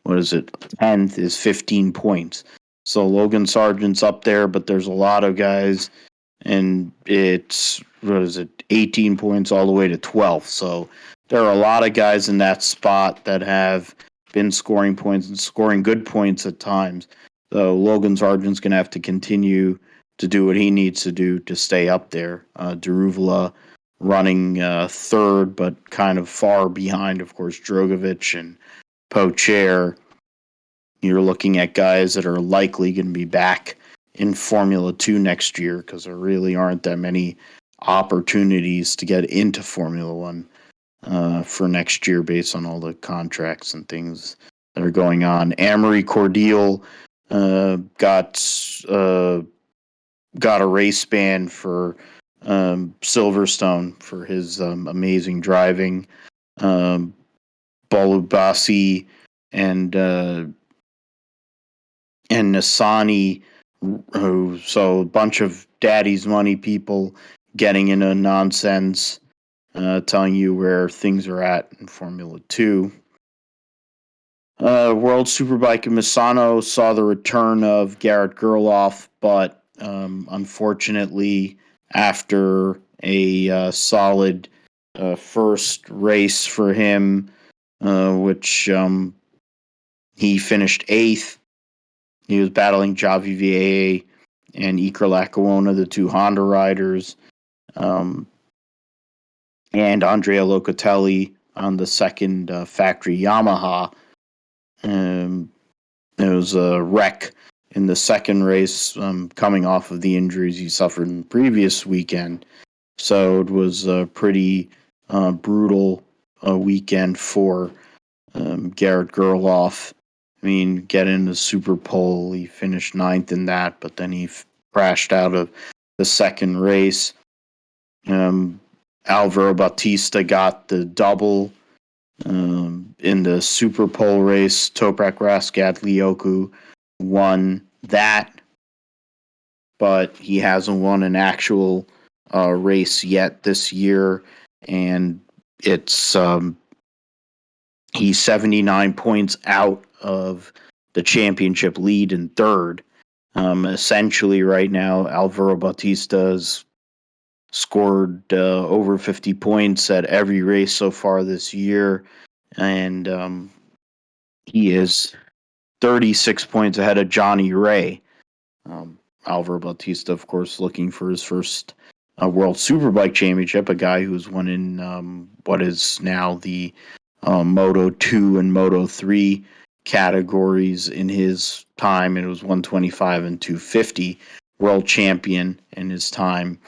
10th is 15 points. So Logan Sargent's up there, but there's a lot of guys, and it's 18 points all the way to 12th. So there are a lot of guys in that spot that have been scoring points and scoring good points at times. So Logan Sargent's going to have to continue to do what he needs to do to stay up there. Daruvula running third, but kind of far behind, of course, Drogovic and Pocher. You're looking at guys that are likely going to be back in Formula 2 next year because there really aren't that many opportunities to get into Formula 1 for next year based on all the contracts and things that are going on. Amory Cordial got a race ban for Silverstone for his amazing driving. Bolubasi and Nasani, so a bunch of daddy's money people getting into nonsense, telling you where things are at in Formula 2. World Superbike in Misano saw the return of Garrett Gerloff, but unfortunately, after a solid first race for him, which he finished 8th, he was battling Javi Vieira and Iker Lackawanna, the two Honda riders, and Andrea Locatelli on the second factory Yamaha. It was a wreck in the second race, coming off of the injuries he suffered in the previous weekend. So it was a pretty brutal weekend for Garrett Gerloff. I mean, get in the Super Pole, he finished 9th in that, but then he crashed out of the second race. Alvaro Bautista got the double in the Super Pole race. Toprak Raskat Lioku won that, but he hasn't won an actual race yet this year, and it's he's 79 points out of the championship lead in third. Essentially, right now, Alvaro Bautista's scored over 50 points at every race so far this year, and he is 36 points ahead of Johnny Ray. Alvaro Bautista, of course, looking for his first World Superbike Championship, a guy who's won in what is now the Moto 2 and Moto 3 categories in his time. It was 125 and 250, world champion in his time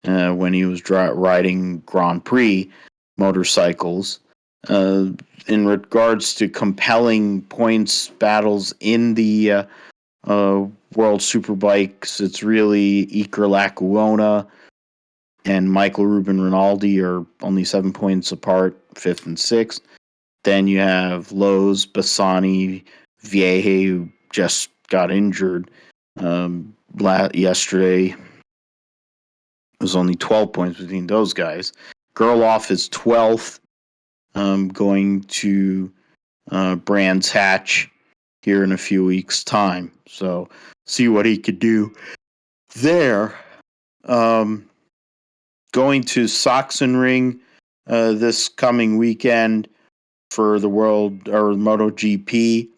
when he was riding Grand Prix motorcycles. In regards to compelling points battles in the World Superbikes, it's really Iker Lackawanna and Michael Ruben Rinaldi are only 7 points apart, 5th and 6th. Then you have Lowe's, Bassani, Vieje, who just got injured yesterday. It was only 12 points between those guys. Gerloff is 12th, going to Brands Hatch here in a few weeks' time. So see what he could do there. Going to Sachsenring this coming weekend for the World or MotoGP.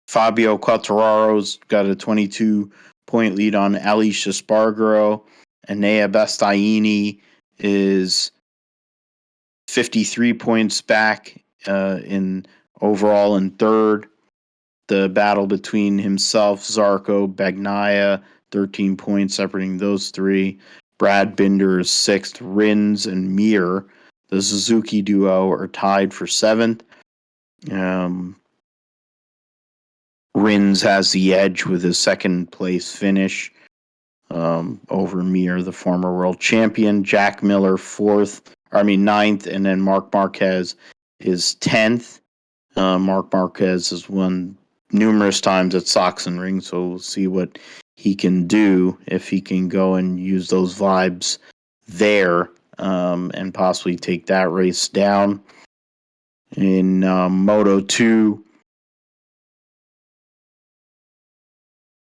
Fabio Quartararo's got a 22-point lead on Alicia Spargaro. Enea Bastianini is 53 points back in overall in third. The battle between himself, Zarco, Bagnaia, 13 points separating those three. Brad Binder is sixth. Rins and Mir, the Suzuki duo, are tied for seventh. Rins has the edge with his second place finish over Mir, the former world champion. Jack Miller ninth, and then Marc Marquez is 10th. Marc Marquez has won numerous times at Sachsenring, so we'll see what he can do if he can go and use those vibes there and possibly take that race down. In Moto 2,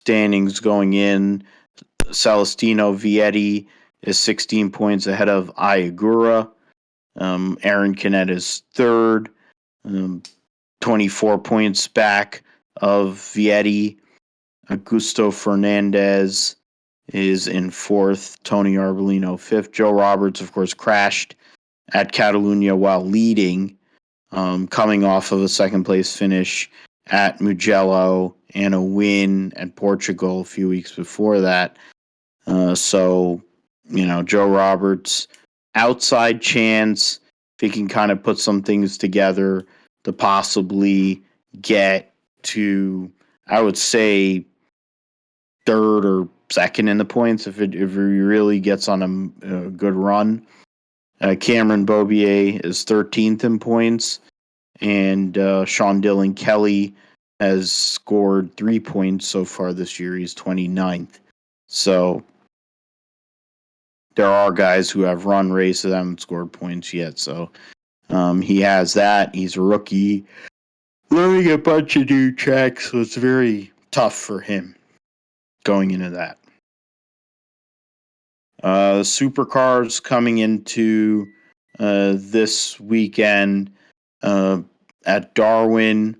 standings going in, Celestino Vietti is 16 points ahead of Ayagura. Aaron Canet is third, 24 points back of Vietti. Augusto Fernandez is in fourth. Tony Arbolino fifth. Joe Roberts, of course, crashed at Catalunya while leading, coming off of a second place finish at Mugello and a win at Portugal a few weeks before that. So, Joe Roberts, outside chance, if he can kind of put some things together to possibly get to, I would say, third or second in the points if he really gets on a good run. Cameron Bobier is 13th in points, and Sean Dillon Kelly has scored 3 points so far this year. He's 29th. So there are guys who have run races that haven't scored points yet. So he has that. He's a rookie, learning a bunch of new tracks, so it's very tough for him going into that. Supercars coming into this weekend at Darwin.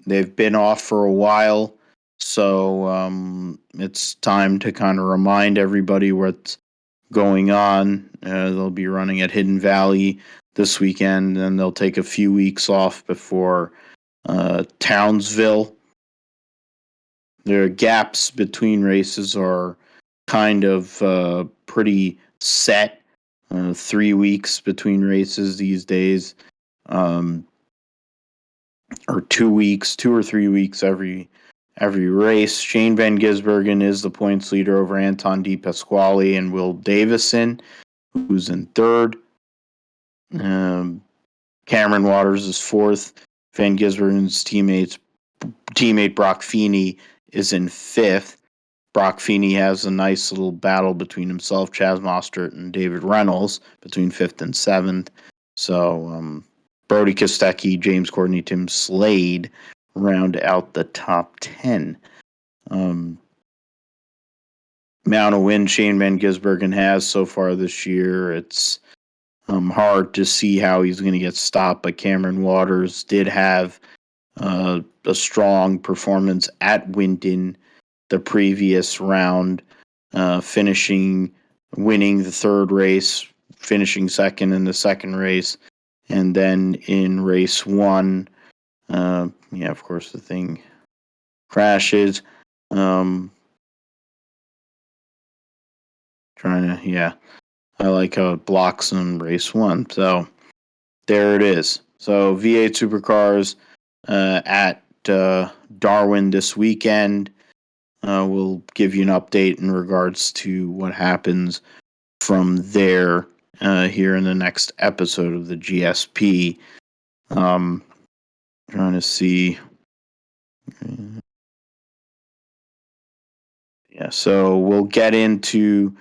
They've been off for a while, so it's time to kind of remind everybody what's going on. They'll be running at Hidden Valley this weekend, and they'll take a few weeks off before Townsville. Their gaps between races are kind of pretty set. 3 weeks between races these days, or 2 weeks, 2 or 3 weeks every race. Shane Van Gisbergen is the points leader over Anton De Pasquale and Will Davison, who's in third. Cameron Waters is fourth. Van Gisbergen's teammate Brock Feeney is in fifth. Brock Feeney has a nice little battle between himself, Chaz Mostert, and David Reynolds between fifth and seventh. So Brody Kostecki, James Courtney, Tim Slade round out the top 10. Amount of win Shane Van Gisbergen has so far this year, it's hard to see how he's going to get stopped. But Cameron Waters did have a strong performance at Winton the previous round, winning the third race, finishing second in the second race, and then in race one, of course the thing crashes. I like how it blocks in race one. So there it is. So V8 Supercars at Darwin this weekend. We'll give you an update in regards to what happens from there here in the next episode of the GSP. Trying to see. So we'll get into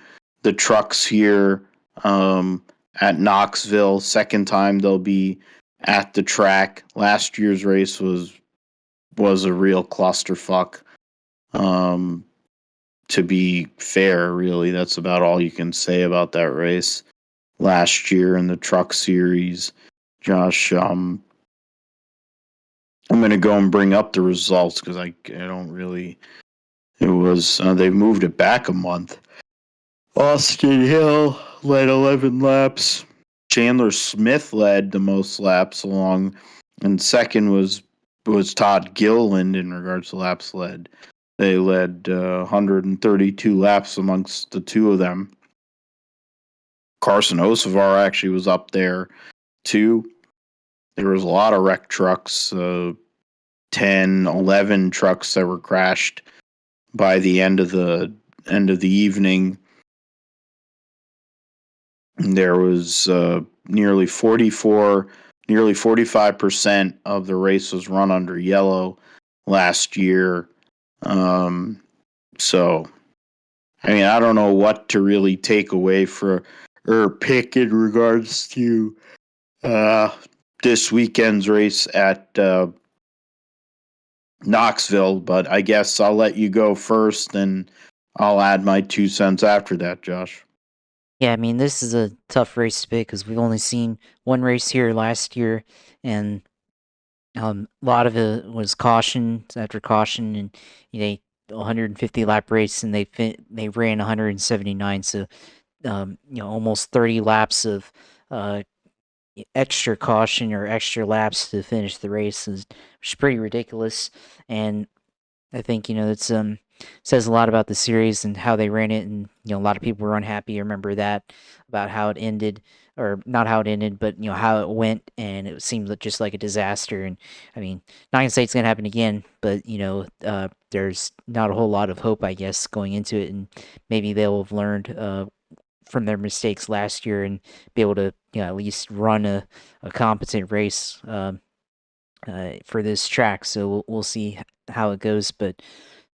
the trucks here at Knoxville. Second time they'll be at the track. Last year's race was a real clusterfuck. to be fair, really, that's about all you can say about that race last year in the Truck Series. Josh, I'm going to go and bring up the results because I don't really. It was they've moved it back a month. Austin Hill led 11 laps. Chandler Smith led the most laps along, and second was Todd Gilliland in regards to laps led. They led 132 laps amongst the two of them. Carson Hocevar actually was up there too. There was a lot of wrecked trucks, 10, 11 trucks that were crashed by the end of the evening. There was nearly 45% of the race was run under yellow last year. So, I mean, I don't know what to really take away or pick in regards to this weekend's race at Knoxville, but I guess I'll let you go first, and I'll add my 2 cents after that, Josh. Yeah, I mean, this is a tough race to pick because we've only seen one race here last year, and a lot of it was caution after caution, and they 150 lap race, and they ran 179, so almost 30 laps of extra caution or extra laps to finish the race, which is pretty ridiculous. And I think it's says a lot about the series and how they ran it, and a lot of people were unhappy. I remember that about how it ended, or not how it ended, but how it went, and it seemed just like a disaster. And I mean, not gonna say it's gonna happen again, but there's not a whole lot of hope, I guess, going into it, and maybe they'll have learned from their mistakes last year and be able to at least run a competent race for this track. So we'll see how it goes, but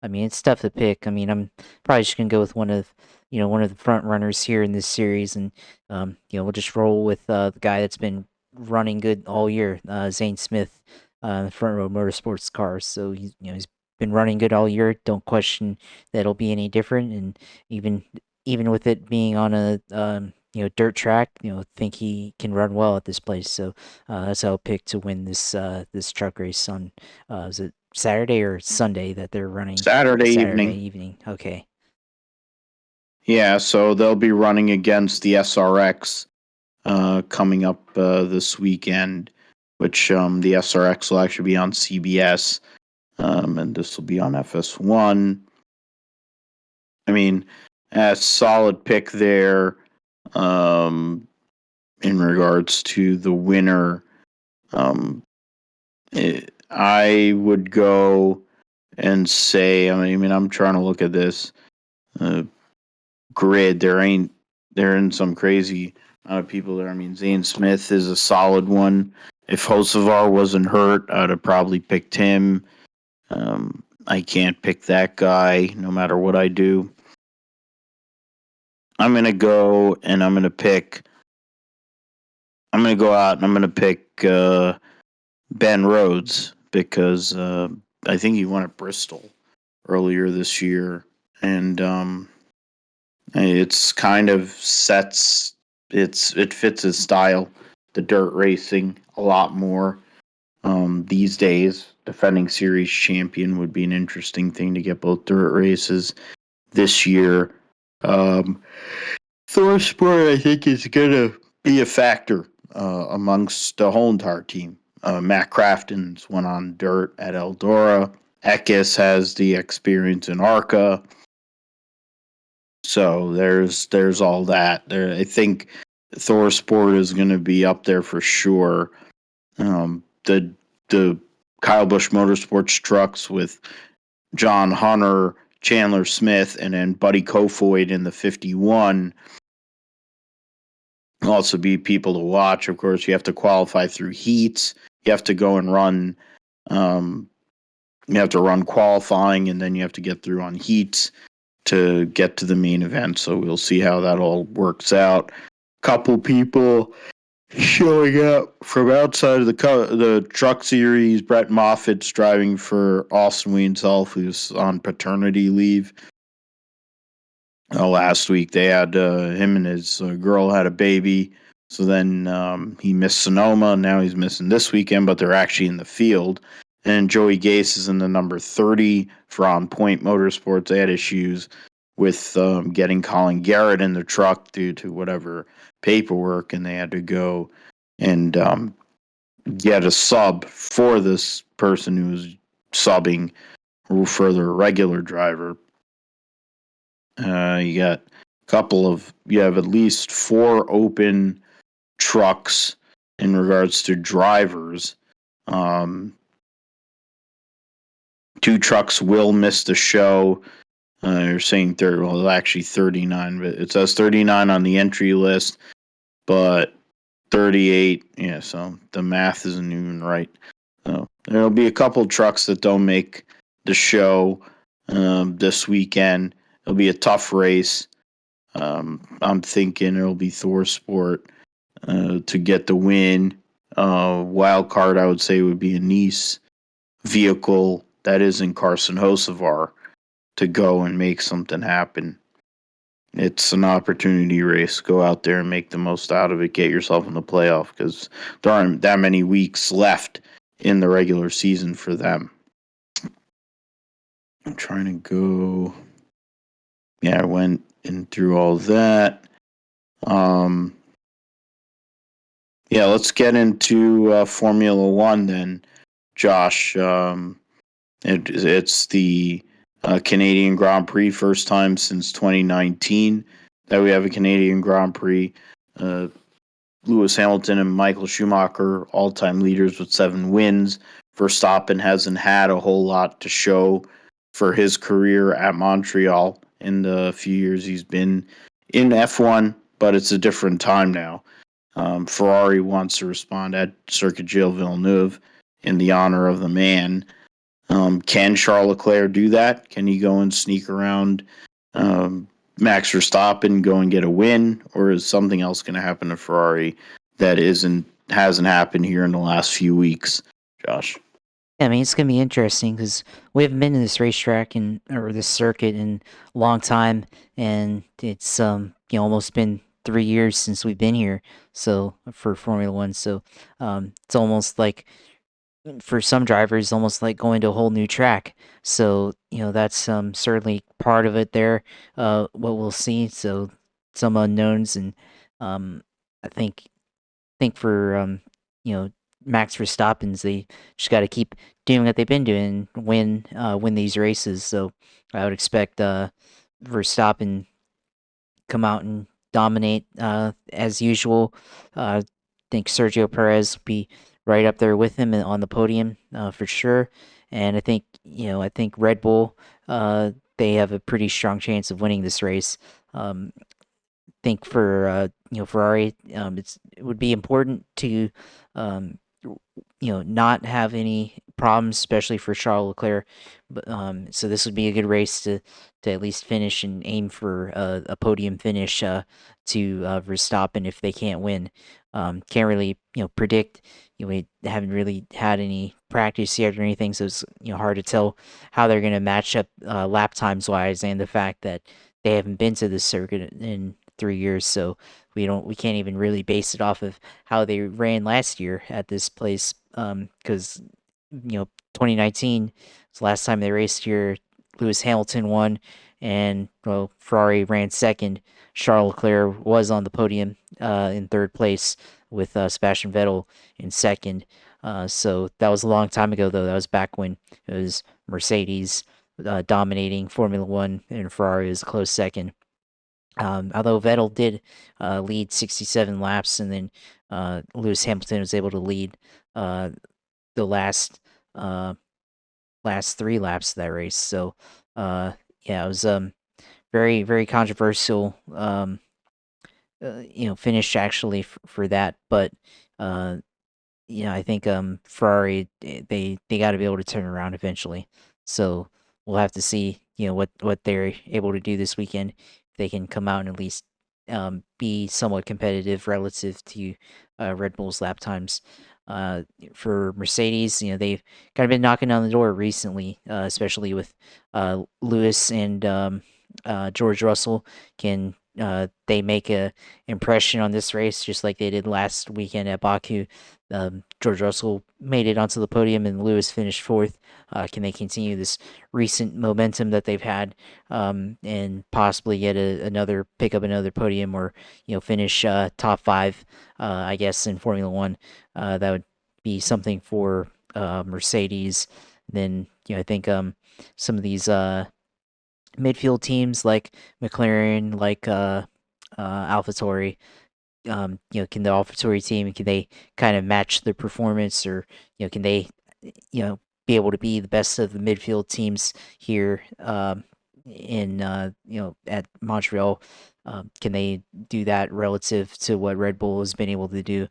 I mean, it's tough to pick. I mean, I'm probably just gonna go with one of the front runners here in this series, and we'll just roll with the guy that's been running good all year, Zane Smith, front row motorsports cars. So he's been running good all year. Don't question that it'll be any different, and even with it being on a dirt track, think he can run well at this place. So that's how I'll pick to win this truck race on is it Saturday or Sunday that they're running? Saturday evening. Okay. Yeah, so they'll be running against the SRX coming up this weekend, which the SRX will actually be on CBS, and this will be on FS1. I mean, a solid pick there in regards to the winner. I would go and say, I mean, I'm trying to look at this grid. There in some crazy amount of people there. I mean, Zane Smith is a solid one. If Hocevar wasn't hurt, I'd have probably picked him. I can't pick that guy no matter what I do. I'm going to go and I'm going to pick. I'm going to go out and I'm going to pick Ben Rhodes because I think he won at Bristol earlier this year, and it's kind of it fits his style, the dirt racing a lot more these days. Defending series champion would be an interesting thing to get both dirt races this year. ThorSport, I think, is going to be a factor amongst the whole entire team. Matt Crafton's went on dirt at Eldora. Eckes has the experience in ARCA. So there's all that. I think ThorSport is going to be up there for sure. The Kyle Busch Motorsports trucks with John Hunter, Chandler Smith, and then Buddy Kofoid in the 51 will also be people to watch. Of course, you have to qualify through heats. You have to go and run. You have to run qualifying, and then you have to get through on heats to get to the main event. So we'll see how that all works out. Couple people showing up from outside of the Truck Series. Brett Moffitt's driving for Austin Wayne himself, who's on paternity leave. last week they had him and his girl had a baby. So then he missed Sonoma. Now he's missing this weekend, but they're actually in the field. And Joey Gase is in the number 30 for On Point Motorsports. They had issues with getting Colin Garrett in the truck due to whatever paperwork, and they had to go and get a sub for this person who was subbing for their regular driver. You got you have at least 4 open trucks in regards to drivers. 2 trucks will miss the show. You're saying actually 39, but it says 39 on the entry list, but 38. Yeah, so the math isn't even right. So there'll be a couple trucks that don't make the show this weekend. It'll be a tough race. I'm thinking it'll be Thor Sport to get the win. Wild card, I would say, would be a Nice vehicle that isn't Carson Hocevar to go and make something happen. It's an opportunity race. Go out there and make the most out of it. Get yourself in the playoff because there aren't that many weeks left in the regular season for them. I'm trying to go. Yeah, I went in through all that. Yeah, let's get into Formula One then, Josh. It's the Canadian Grand Prix, first time since 2019 that we have a Canadian Grand Prix. Lewis Hamilton and Michael Schumacher, all-time leaders with 7 wins. Verstappen hasn't had a whole lot to show for his career at Montreal in the few years he's been in F1, but it's a different time now. Ferrari wants to respond at Circuit Gilles Villeneuve in the honor of the man. Can Charles Leclerc do that? Can he go and sneak around Max Verstappen, go and get a win, or is something else going to happen to Ferrari that hasn't happened here in the last few weeks, Josh? Yeah, I mean, it's gonna be interesting because we haven't been to this racetrack or this circuit in a long time, and it's almost been 3 years since we've been here. So for Formula One, so it's almost like for some drivers, almost like going to a whole new track. So that's certainly part of it there. What we'll see. So some unknowns, and I think for Max Verstappen's, they just got to keep doing what they've been doing, win these races. So I would expect Verstappen come out and dominate as usual. I think Sergio Perez will be right up there with him on the podium for sure. And I think Red Bull, they have a pretty strong chance of winning this race. Think for Ferrari, it would be important to not have any problems, especially for Charles Leclerc. But so this would be a good race to at least finish and aim for a podium finish to Verstappen if they can't win. Can't really predict. We haven't really had any practice yet or anything, so it's hard to tell how they're going to match up lap times wise, and the fact that they haven't been to this circuit in 3 years, so we can't even really base it off of how they ran last year at this place, because 2019 was the last time they raced here. Lewis Hamilton won, and Ferrari ran second. Charles Leclerc was on the podium in third place with Sebastian Vettel in second. So that was a long time ago, though. That was back when it was Mercedes dominating Formula One, and Ferrari was a close second. Although Vettel did lead 67 laps, and then Lewis Hamilton was able to lead the last 3 laps of that race. So yeah, it was very, very controversial finish actually for that. But I think Ferrari, they got to be able to turn around eventually. So we'll have to see what they're able to do this weekend. If they can come out and at least be somewhat competitive relative to Red Bull's lap times. For Mercedes, they've kind of been knocking on the door recently, especially with Lewis and George Russell can they make a impression on this race just like they did last weekend at Baku. George Russell made it onto the podium and Lewis finished fourth. Can they continue this recent momentum that they've had and possibly get pick up another podium or finish top five? I guess in Formula One, that would be something for Mercedes. Then I think some of these midfield teams like McLaren, like AlphaTauri, can the AlphaTauri team can they kind of match their performance, or can they be able to be the best of the midfield teams here in at Montreal? Can they do that relative to what Red Bull has been able to do?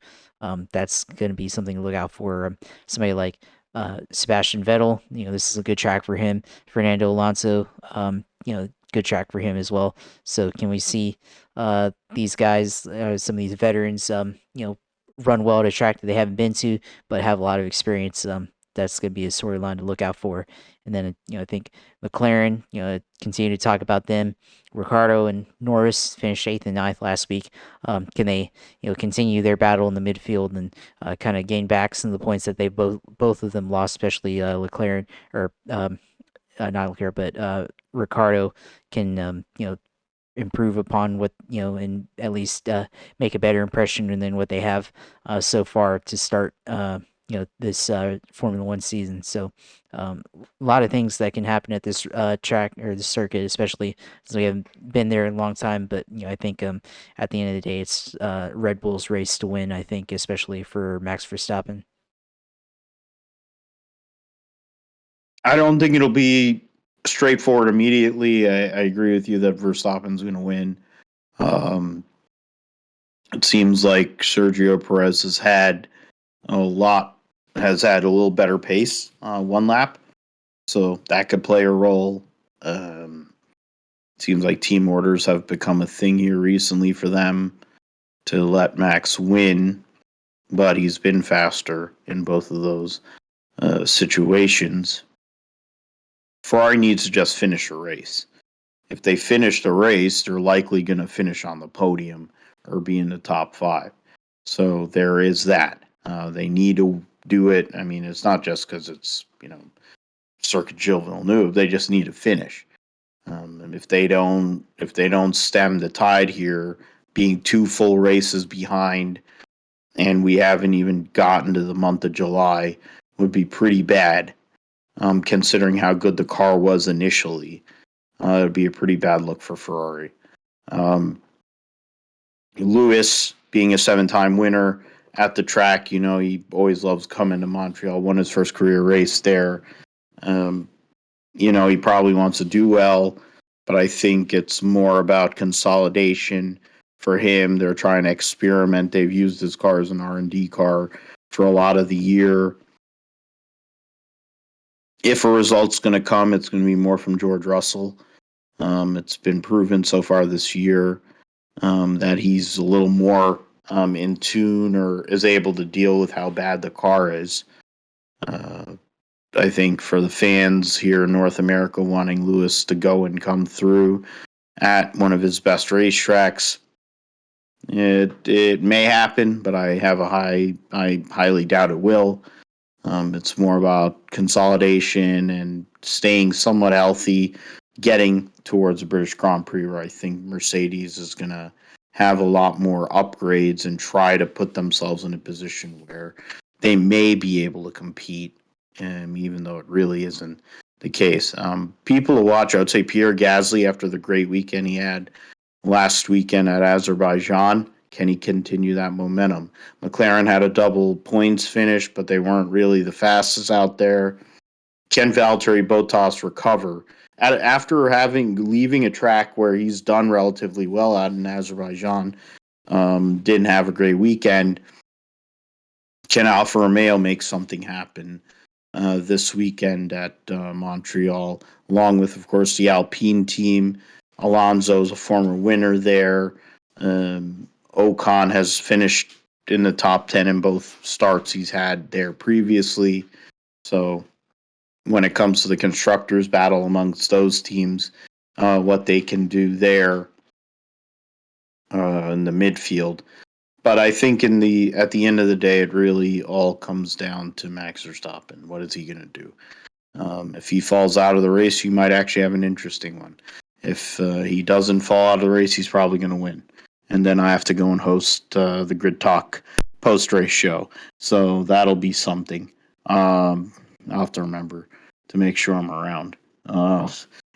That's going to be something to look out for. Somebody like Sebastian Vettel, this is a good track for him. Fernando Alonso, good track for him as well. So can we see these guys, some of these veterans, run well at a track that they haven't been to, but have a lot of experience? That's going to be a storyline to look out for. And then, I think McLaren, continue to talk about them. Ricardo and Norris finished 8th and 9th last week. Can they, continue their battle in the midfield and kind of gain back some of the points that they both of them lost, especially Leclerc, or not Leclerc, but Ricardo can, improve upon what and at least make a better impression than what they have so far to start this Formula One season. So a lot of things that can happen at this track or the circuit, especially since we haven't been there in a long time. But I think at the end of the day, it's Red Bull's race to win. I think, especially for Max Verstappen. I don't think it'll be straightforward immediately. I agree with you that Verstappen's going to win. It seems like Sergio Perez has had a little better pace one lap, so that could play a role. Seems like team orders have become a thing here recently for them to let Max win, but he's been faster in both of those situations. Ferrari needs to just finish a race. If they finish the race, they're likely going to finish on the podium or be in the top 5. So there is that. They need to do it. I mean, it's not just because it's, Circuit Gilles Villeneuve. They just need to finish. And if they don't stem the tide here, being 2 full races behind, and we haven't even gotten to the month of July, would be pretty bad, considering how good the car was initially. It would be a pretty bad look for Ferrari. Lewis, being a 7-time winner at the track, he always loves coming to Montreal. Won his first career race there. He probably wants to do well, but I think it's more about consolidation for him. They're trying to experiment. They've used his car as an R&D car for a lot of the year. If a result's going to come, it's going to be more from George Russell. It's been proven so far this year that he's a little more in tune or is able to deal with how bad the car is. I think for the fans here in North America wanting Lewis to go and come through at one of his best racetracks, it may happen, but I highly doubt it will. It's more about consolidation and staying somewhat healthy, getting towards the British Grand Prix, where I think Mercedes is going to have a lot more upgrades and try to put themselves in a position where they may be able to compete, even though it really isn't the case. People to watch, I would say Pierre Gasly, after the great weekend he had last weekend at Azerbaijan. Can he continue that momentum? McLaren had a double points finish, but they weren't really the fastest out there. Can Valtteri Bottas recover? After leaving a track where he's done relatively well out in Azerbaijan, didn't have a great weekend, can Alfa Romeo make something happen this weekend at Montreal, along with, of course, the Alpine team? Alonso's a former winner there. Ocon has finished in the top 10 in both starts he's had there previously. So when it comes to the constructors battle amongst those teams, what they can do there in the midfield. But I think at the end of the day, it really all comes down to Max Verstappen. What is he going to do? If he falls out of the race, you might actually have an interesting one. If he doesn't fall out of the race, he's probably going to win. And then I have to go and host the Grid Talk post-race show. So that'll be something. I'll have to remember to make sure I'm around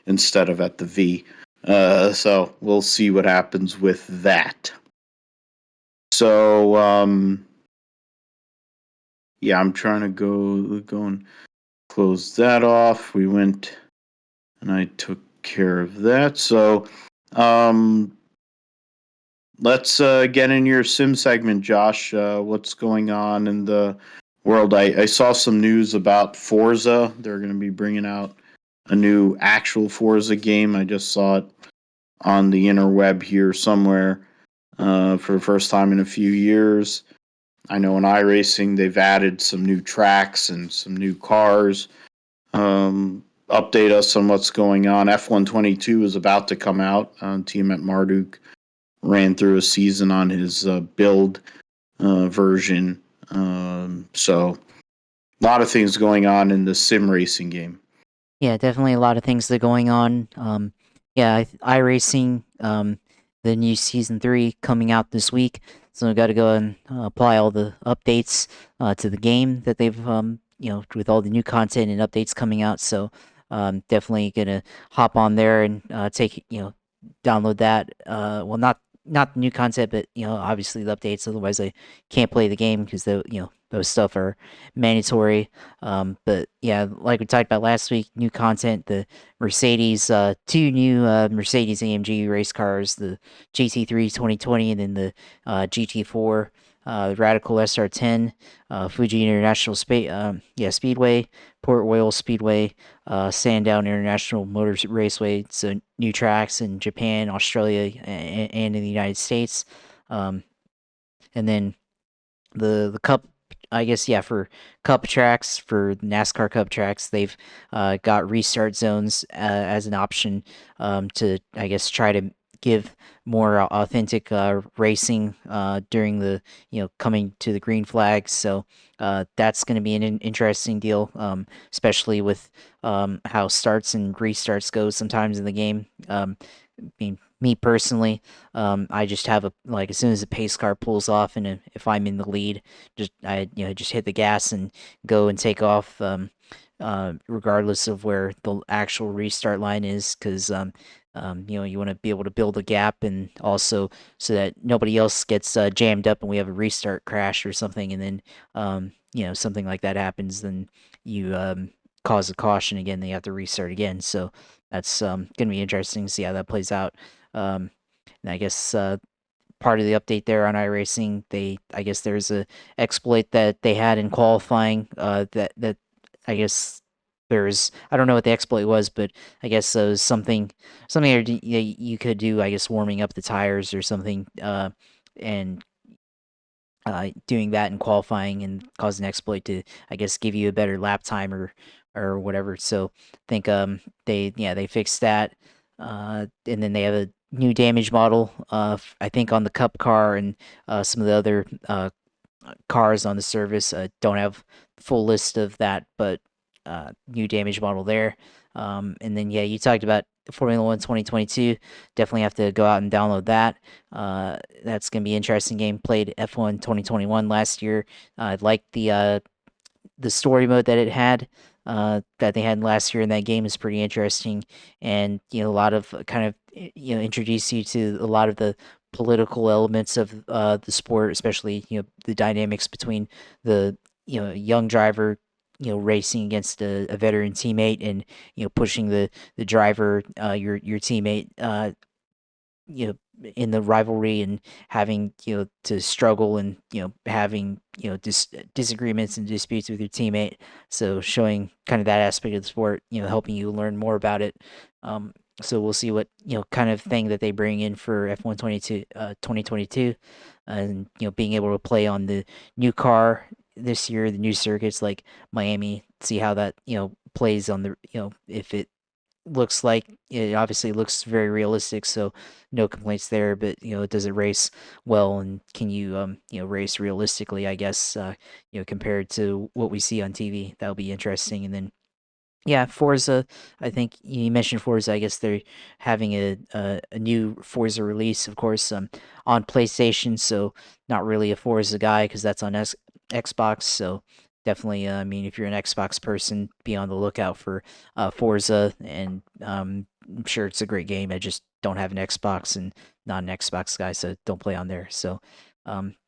instead of at the V. So we'll see what happens with that. So, yeah, I'm trying to go and close that off. We went and I took care of that. So, let's get in your sim segment, Josh. What's going on in the world? I saw some news about Forza. They're going to be bringing out a new actual Forza game. I just saw it on the interweb here somewhere for the first time in a few years. I know in iRacing they've added some new tracks and some new cars. Update us on what's going on. F1 22 is about to come out. Team at Marduk ran through a season on his build version. So a lot of things going on in the sim racing game. Yeah, definitely a lot of things that are going on. iRacing, the new season 3 coming out this week. So I've got to go and apply all the updates to the game that they've, with all the new content and updates coming out. So definitely gonna hop on there and download that. Well, not the new content, but obviously the updates. Otherwise, I can't play the game because those stuff are mandatory. But yeah, like we talked about last week, new content. The Mercedes, 2 new Mercedes AMG race cars, the GT3 2020, and then the GT4. Radical SR10, Fuji International Speedway, Port Royal Speedway, Sandown International Motor Raceway. So new tracks in Japan, Australia, and in the United States. And then the Cup, I guess, for Cup tracks, for NASCAR Cup tracks, they've got restart zones as an option to, I guess, try to give more authentic racing during the coming to the green flag. So that's going to be an interesting deal, especially with how starts and restarts go sometimes in the game. Me personally, I just have as soon as the pace car pulls off, and if I'm in the lead, I just hit the gas and go and take off, regardless of where the actual restart line is, because you want to be able to build a gap, and also so that nobody else gets jammed up and we have a restart crash or something, and then something like that happens, then you cause a caution again, they have to restart again. So that's going to be interesting to see how that plays out. And I guess part of the update there on iRacing, I guess there's a exploit that they had in qualifying that I guess I don't know what the exploit was, but I guess it was something you could do, I guess, warming up the tires or something, and doing that in qualifying and cause an exploit to, I guess, give you a better lap time or whatever. So I think they fixed that, and then they have a new damage model. I think on the Cup car and some of the other cars on the service. Don't have full list of that, but new damage model there. And then you talked about Formula One 2022. Definitely have to go out and download that. That's gonna be an interesting game. Played F1 2021 last year. I liked the story mode that it had. That they had last year in that game is pretty interesting, and a lot of kind of introduce you to a lot of the political elements of the sport, especially the dynamics between the young driver racing against a veteran teammate, and pushing the driver, your teammate, you know in the rivalry, and having to struggle, and having disagreements and disputes with your teammate. So showing kind of that aspect of the sport, helping you learn more about it. So we'll see what kind of thing that they bring in for F1 2022, and being able to play on the new car this year, the new circuits like Miami, see how that plays on the if it looks like it obviously looks very realistic, so no complaints there. But does it race well, and can you race realistically? I guess compared to what we see on TV, that'll be interesting. And then yeah, Forza. I think you mentioned Forza. I guess they're having a new Forza release, of course, on PlayStation. So not really a Forza guy because that's on Xbox. So definitely, I mean, if you're an Xbox person, be on the lookout for Forza. And I'm sure it's a great game. I just don't have an Xbox and not an Xbox guy, so don't play on there. So.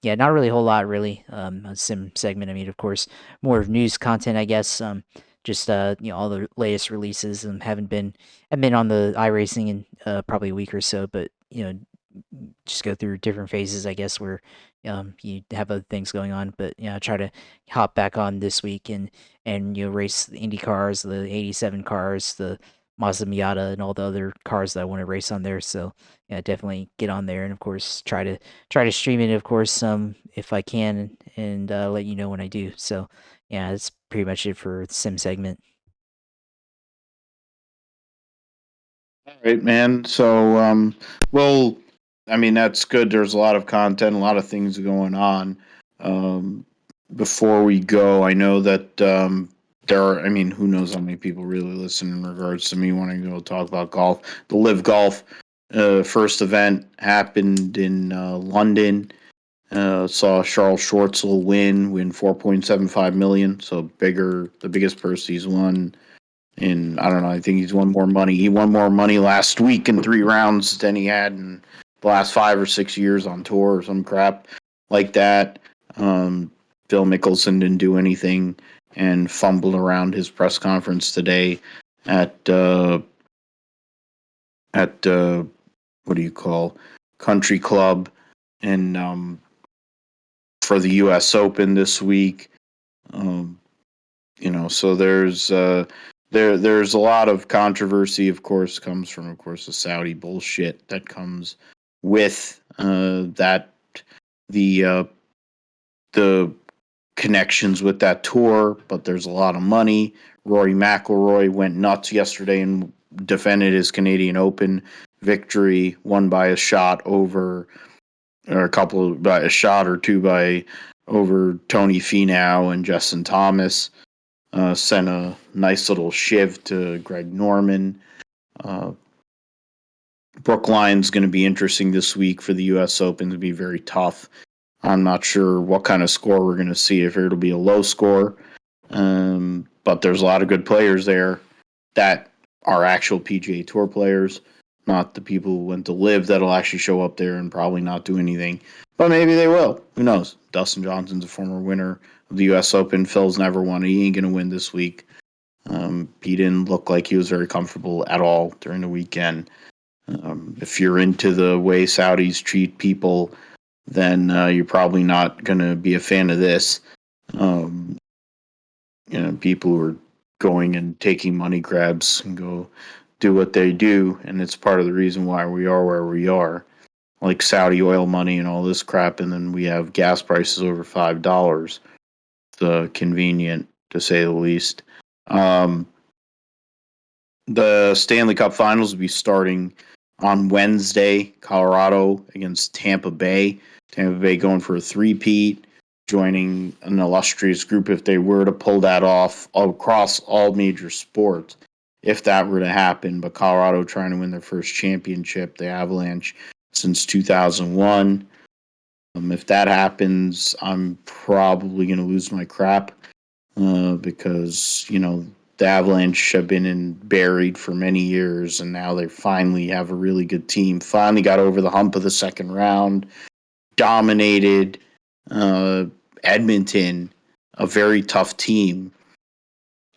Yeah, not really a whole lot, really. A sim segment. I mean, of course, more of news content, I guess. Just all the latest releases and I've been on the iRacing in probably a week or so, but just go through different phases, I guess, where you have other things going on. But I try to hop back on this week and race the Indy cars, the 87 cars, the Mazda Miata, and all the other cars that I want to race on there. So yeah, definitely get on there, and of course try to stream it, of course, if I can, and let you know when I do. So yeah, that's pretty much it for the sim segment. All right, man. So, well, I mean, that's good. There's a lot of content, a lot of things going on. Um, Before we go, I know that there are, I mean, who knows how many people really listen in regards to me wanting to go talk about golf. The Live Golf first event happened in London. Saw Charles Schwartzel win 4.75 million, so the biggest purse he's won. And I don't know, I think he's won more money. He won more money last week in 3 rounds than he had in the last 5 or 6 years on tour or some crap like that. Phil Mickelson didn't do anything and fumbled around his press conference today at what do you call Country Club and for the U.S. Open this week. Um, so there's a lot of controversy, of course, comes from, of course, the Saudi bullshit that comes with that the the connections with that tour, but there's a lot of money. Rory McIlroy went nuts yesterday and defended his Canadian Open victory, won by a shot over, or by a shot or two by over Tony Finau and Justin Thomas. Sent a nice little shiv to Greg Norman. Uh, Brookline's going to be interesting this week for the U.S. Open. To be very tough. I'm not sure what kind of score we're going to see. If it'll be a low score, but there's a lot of good players there that are actual PGA Tour players, not the people who went to live that'll actually show up there and probably not do anything. But maybe they will. Who knows? Dustin Johnson's a former winner of the U.S. Open. Phil's never won. He ain't going to win this week. He didn't look like he was very comfortable at all during the weekend. If you're into the way Saudis treat people, then you're probably not going to be a fan of this. People who are going and taking money grabs and go do what they do, and it's part of the reason why we are where we are, like Saudi oil money and all this crap, and then we have gas prices over $5. It's convenient, to say the least. The Stanley Cup Finals will be starting on Wednesday. Colorado against Tampa Bay. Tampa Bay going for a three-peat, joining an illustrious group if they were to pull that off across all major sports, if that were to happen. But Colorado trying to win their first championship, the Avalanche, since 2001. If that happens, I'm probably going to lose my crap because, the Avalanche have been buried for many years, and now they finally have a really good team. Finally got over the hump of the second round, dominated Edmonton, a very tough team,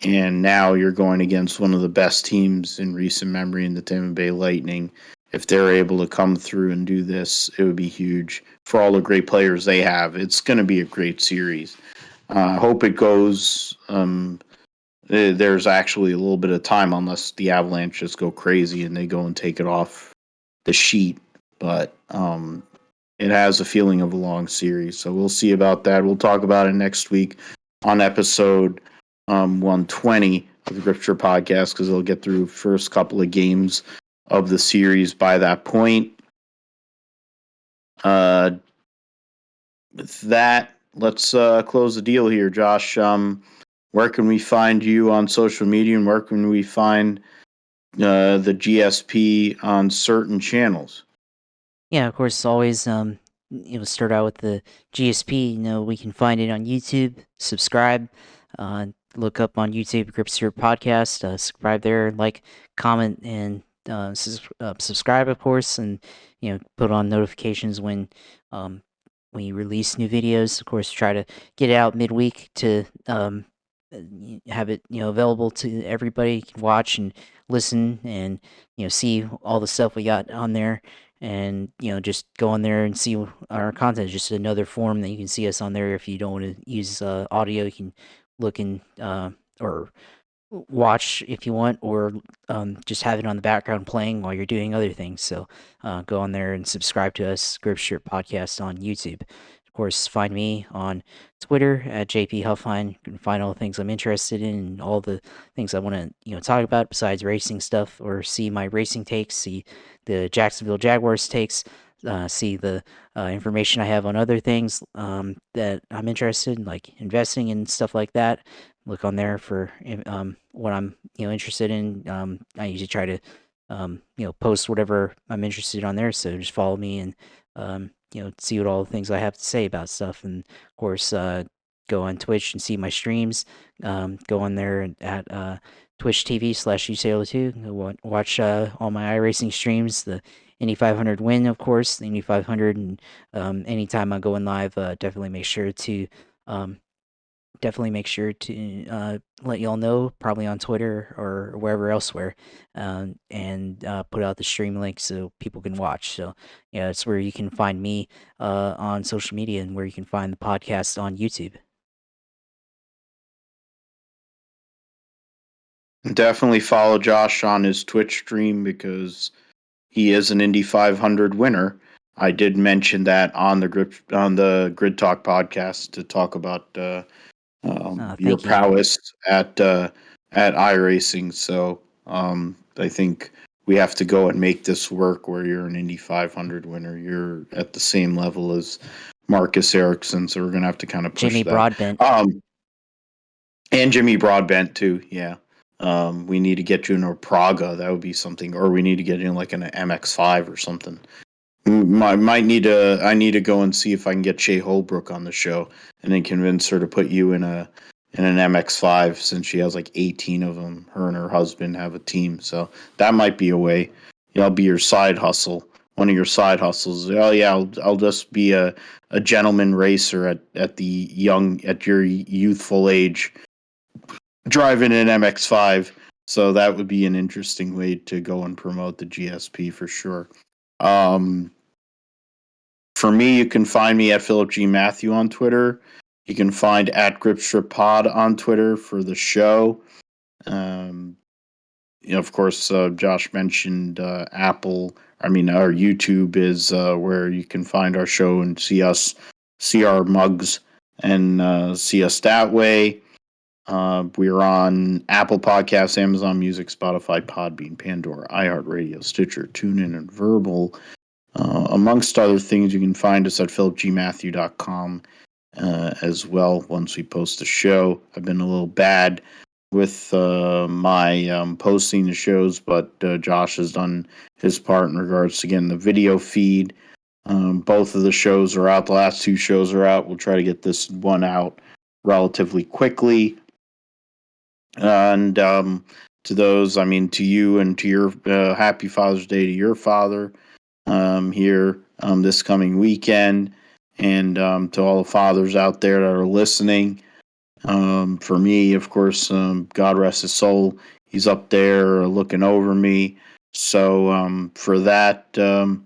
and now you're going against one of the best teams in recent memory in the Tampa Bay Lightning. If they're able to come through and do this, it would be huge for all the great players they have. It's going to be a great series. I hope it goes. There's actually a little bit of time, unless the Avalanche just go crazy and they go and take it off the sheet. But it has a feeling of a long series, so we'll see about that. We'll talk about it next week on episode 120. of the Gripster podcast because they'll get through first couple of games of the series by that point. With that, let's close the deal here, Josh. Where can we find you on social media, and where can we find the GSP on certain channels? Yeah, of course, always start out with the GSP. We can find it on YouTube. Subscribe. Look up on YouTube, Gripster Podcast. Subscribe there, like, comment, and subscribe, of course, and put on notifications when we release new videos. Of course, try to get it out midweek to have it available to everybody. Can watch and listen and see all the stuff we got on there, and just go on there and see our content. It's just another form that you can see us on there. If you don't want to use audio, you can look in or watch if you want, or just have it on the background playing while you're doing other things. So go on there and subscribe to us, Gripster Podcast on YouTube. Of course, find me on Twitter at JP Huffine. You can find all the things I'm interested in and all the things I want to talk about besides racing stuff, or see my racing takes, see the Jacksonville Jaguars takes, see the information I have on other things that I'm interested in, like investing and stuff like that. Look on there for what I'm interested in. I usually try to post whatever I'm interested on there, so just follow me and see what all the things I have to say about stuff. And of course, go on Twitch and see my streams. Go on there at Twitch TV/USailor2. Watch all my iRacing streams. The Indy 500 win, of course, the Indy 500, and anytime I go in live, definitely make sure to let y'all know, probably on Twitter or wherever elsewhere, and put out the stream link so people can watch. So yeah, it's where you can find me on social media, and where you can find the podcast on YouTube. Definitely follow Josh on his Twitch stream because he is an Indy 500 winner. I did mention that on the Grid Talk podcast to talk about your prowess at iRacing. So I think we have to go and make this work where you're an Indy 500 winner. You're at the same level as Marcus Ericsson, so we're going to have to kind of push Jimmy that. Broadbent. And Jimmy Broadbent too, yeah. We need to get you in a Praga. That would be something. Or we need to get you in like an MX-5 or something. I need to go and see if I can get Shea Holbrook on the show and then convince her to put you in an MX-5, since she has like 18 of them. Her and her husband have a team, so that might be a way. I'll be your side hustle. One of your side hustles. Oh yeah, I'll just be a gentleman racer at your youthful age, driving an MX-5. So that would be an interesting way to go and promote the GSP for sure. For me, you can find me at Philip G. Matthew on Twitter. You can find at GripStripPod on Twitter for the show. Of course, Josh mentioned Apple. Our YouTube is where you can find our show and see our mugs, and see us that way. We're on Apple Podcasts, Amazon Music, Spotify, Podbean, Pandora, iHeartRadio, Stitcher, TuneIn, and Verbal. Amongst other things, you can find us at philipgmatthew.com as well once we post a show. I've been a little bad with my posting the shows, but Josh has done his part in regards to getting the video feed. Both of the shows are out. The last two shows are out. We'll try to get this one out relatively quickly. And to those, to you and to your happy Father's Day to your father here this coming weekend, and to all the fathers out there that are listening. For me, of course, God rest his soul, he's up there looking over me. So for that, it'll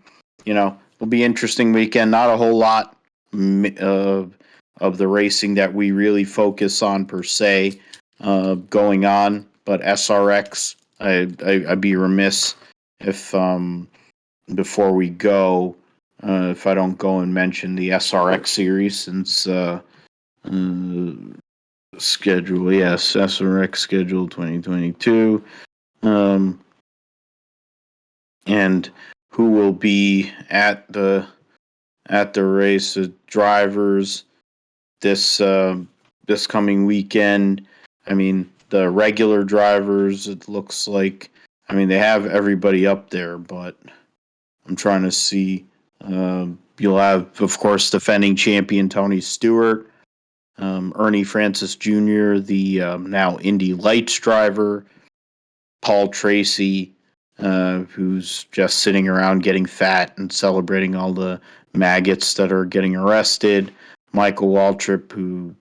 be an interesting weekend. Not a whole lot of the racing that we really focus on per se going on, but SRX, I'd be remiss if before we go, if I don't go and mention the SRX series, since schedule. Yes, SRX Schedule 2022. And who will be at the race? The drivers this this coming weekend. I mean, the regular drivers. It looks like. I mean, they have everybody up there, but I'm trying to see. You'll have, of course, defending champion Tony Stewart, Ernie Francis Jr., the now Indy Lights driver, Paul Tracy, who's just sitting around getting fat and celebrating all the maggots that are getting arrested, Michael Waltrip, who,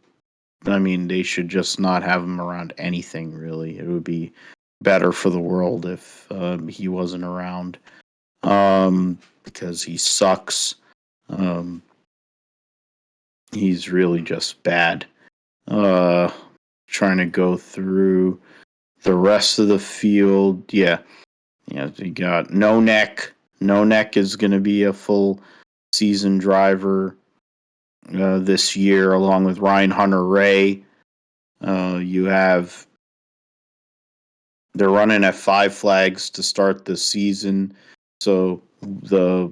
I mean, they should just not have him around anything, really. It would be better for the world if he wasn't around, because he sucks. He's really just bad. Trying to go through the rest of the field. Yeah, you got No Neck. No Neck is going to be a full season driver this year, along with Ryan Hunter-Ray. They're running at 5 flags to start the season, so the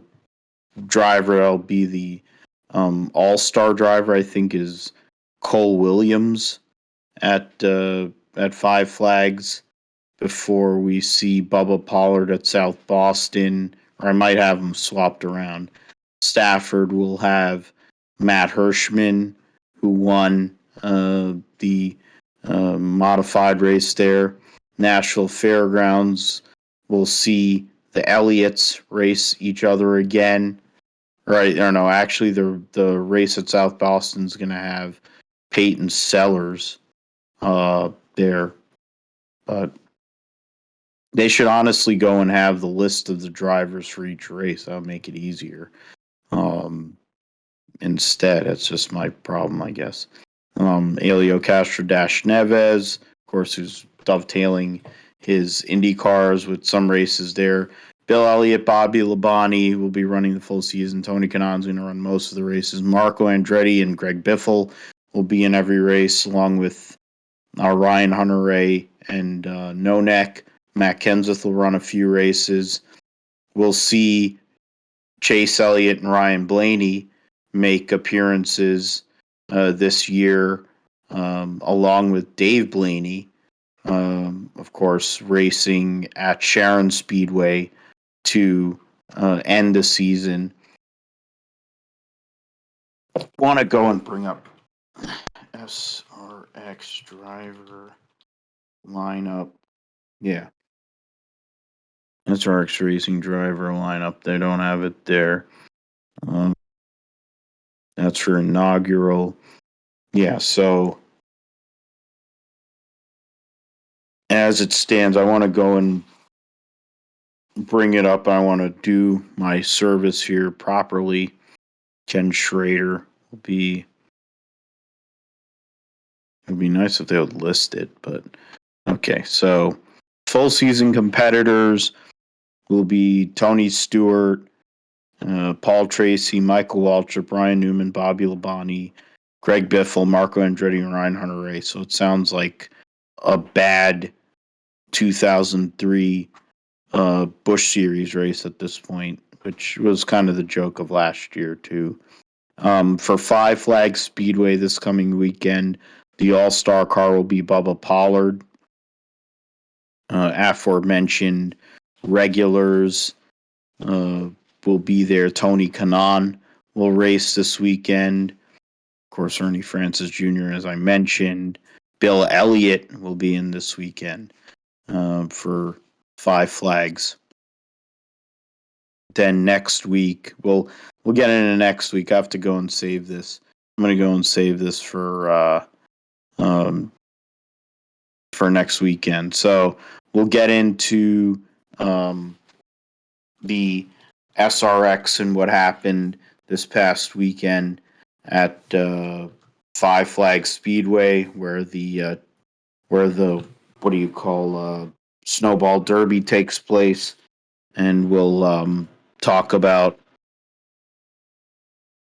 driver that'll be the all-star driver, I think, is Cole Williams at 5 flags, before we see Bubba Pollard at South Boston, or I might have them swapped around. Stafford will have Matt Hirschman, who won the modified race there. Nashville Fairgrounds will see the Elliots race each other again. Right, or no, actually the race at South Boston is going to have Peyton Sellers there. But they should honestly go and have the list of the drivers for each race. That'll make it easier. Instead, it's just my problem, I guess. Elio Castro Dash Neves, of course, who's dovetailing his Indy cars with some races there. Bill Elliott, Bobby Labonte will be running the full season. Tony Kanan's going to run most of the races. Marco Andretti and Greg Biffle will be in every race, along with Ryan Hunter-Ray and No Neck. Matt Kenseth will run a few races. We'll see Chase Elliott and Ryan Blaney make appearances this year, along with Dave Blaney, of course, racing at Sharon Speedway to end the season. Want to go and bring up SRX driver lineup. Yeah. SRX Racing driver lineup. They don't have it there. That's for inaugural. Yeah, so as it stands, I want to go and bring it up. I want to do my service here properly. Ken Schrader would be. It would be nice if they would list it, but okay. So full season competitors will be Tony Stewart, Paul Tracy, Michael Waltrip, Brian Newman, Bobby Labonte, Greg Biffle, Marco Andretti, and Ryan Hunter-Ray. So it sounds like a bad 2003 Busch Series race at this point, which was kind of the joke of last year too. For 5 Flag Speedway this coming weekend, the All-Star car will be Bubba Pollard. Aforementioned regulars will be there. Tony Kanaan will race this weekend. Of course, Ernie Francis Jr., as I mentioned. Bill Elliott will be in this weekend for 5 Flags. Then next week, we'll get into next week. I have to go and save this. I'm going to go and save this for next weekend. So we'll get into the SRX and what happened this past weekend at 5 Flag Speedway, where the what do you call Snowball Derby takes place, and we'll talk about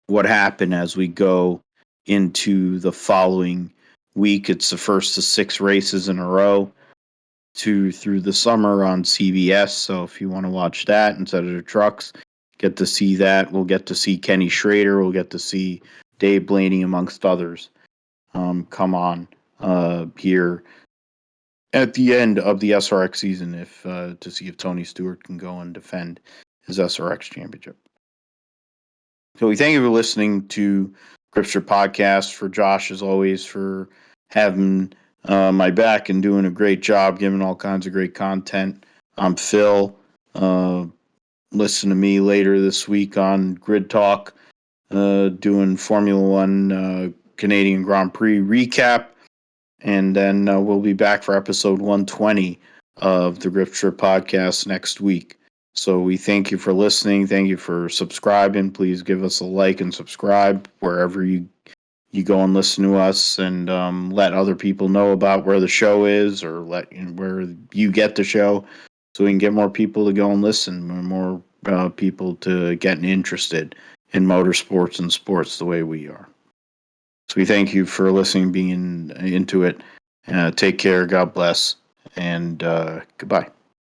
what happened as we go into the following week. It's the first of 6 races in a row through the summer on CBS. So if you want to watch that instead of the trucks, get to see that. We'll get to see Kenny Schrader. We'll get to see Dave Blaney, amongst others, come on here at the end of the SRX season to see if Tony Stewart can go and defend his SRX championship. So we thank you for listening to Gripster Podcast. For Josh, as always, for having my back and doing a great job, giving all kinds of great content. I'm Phil. Listen to me later this week on Grid Talk, doing Formula One Canadian Grand Prix recap. And then we'll be back for episode 120 of the Gripster Podcast next week. So we thank you for listening. Thank you for subscribing. Please give us a like and subscribe wherever you go and listen to us, and let other people know about where the show is, or where you get the show, so we can get more people to go and listen, more people to get interested in motorsports and sports the way we are. So we thank you for listening, being into it. Take care. God bless. And goodbye.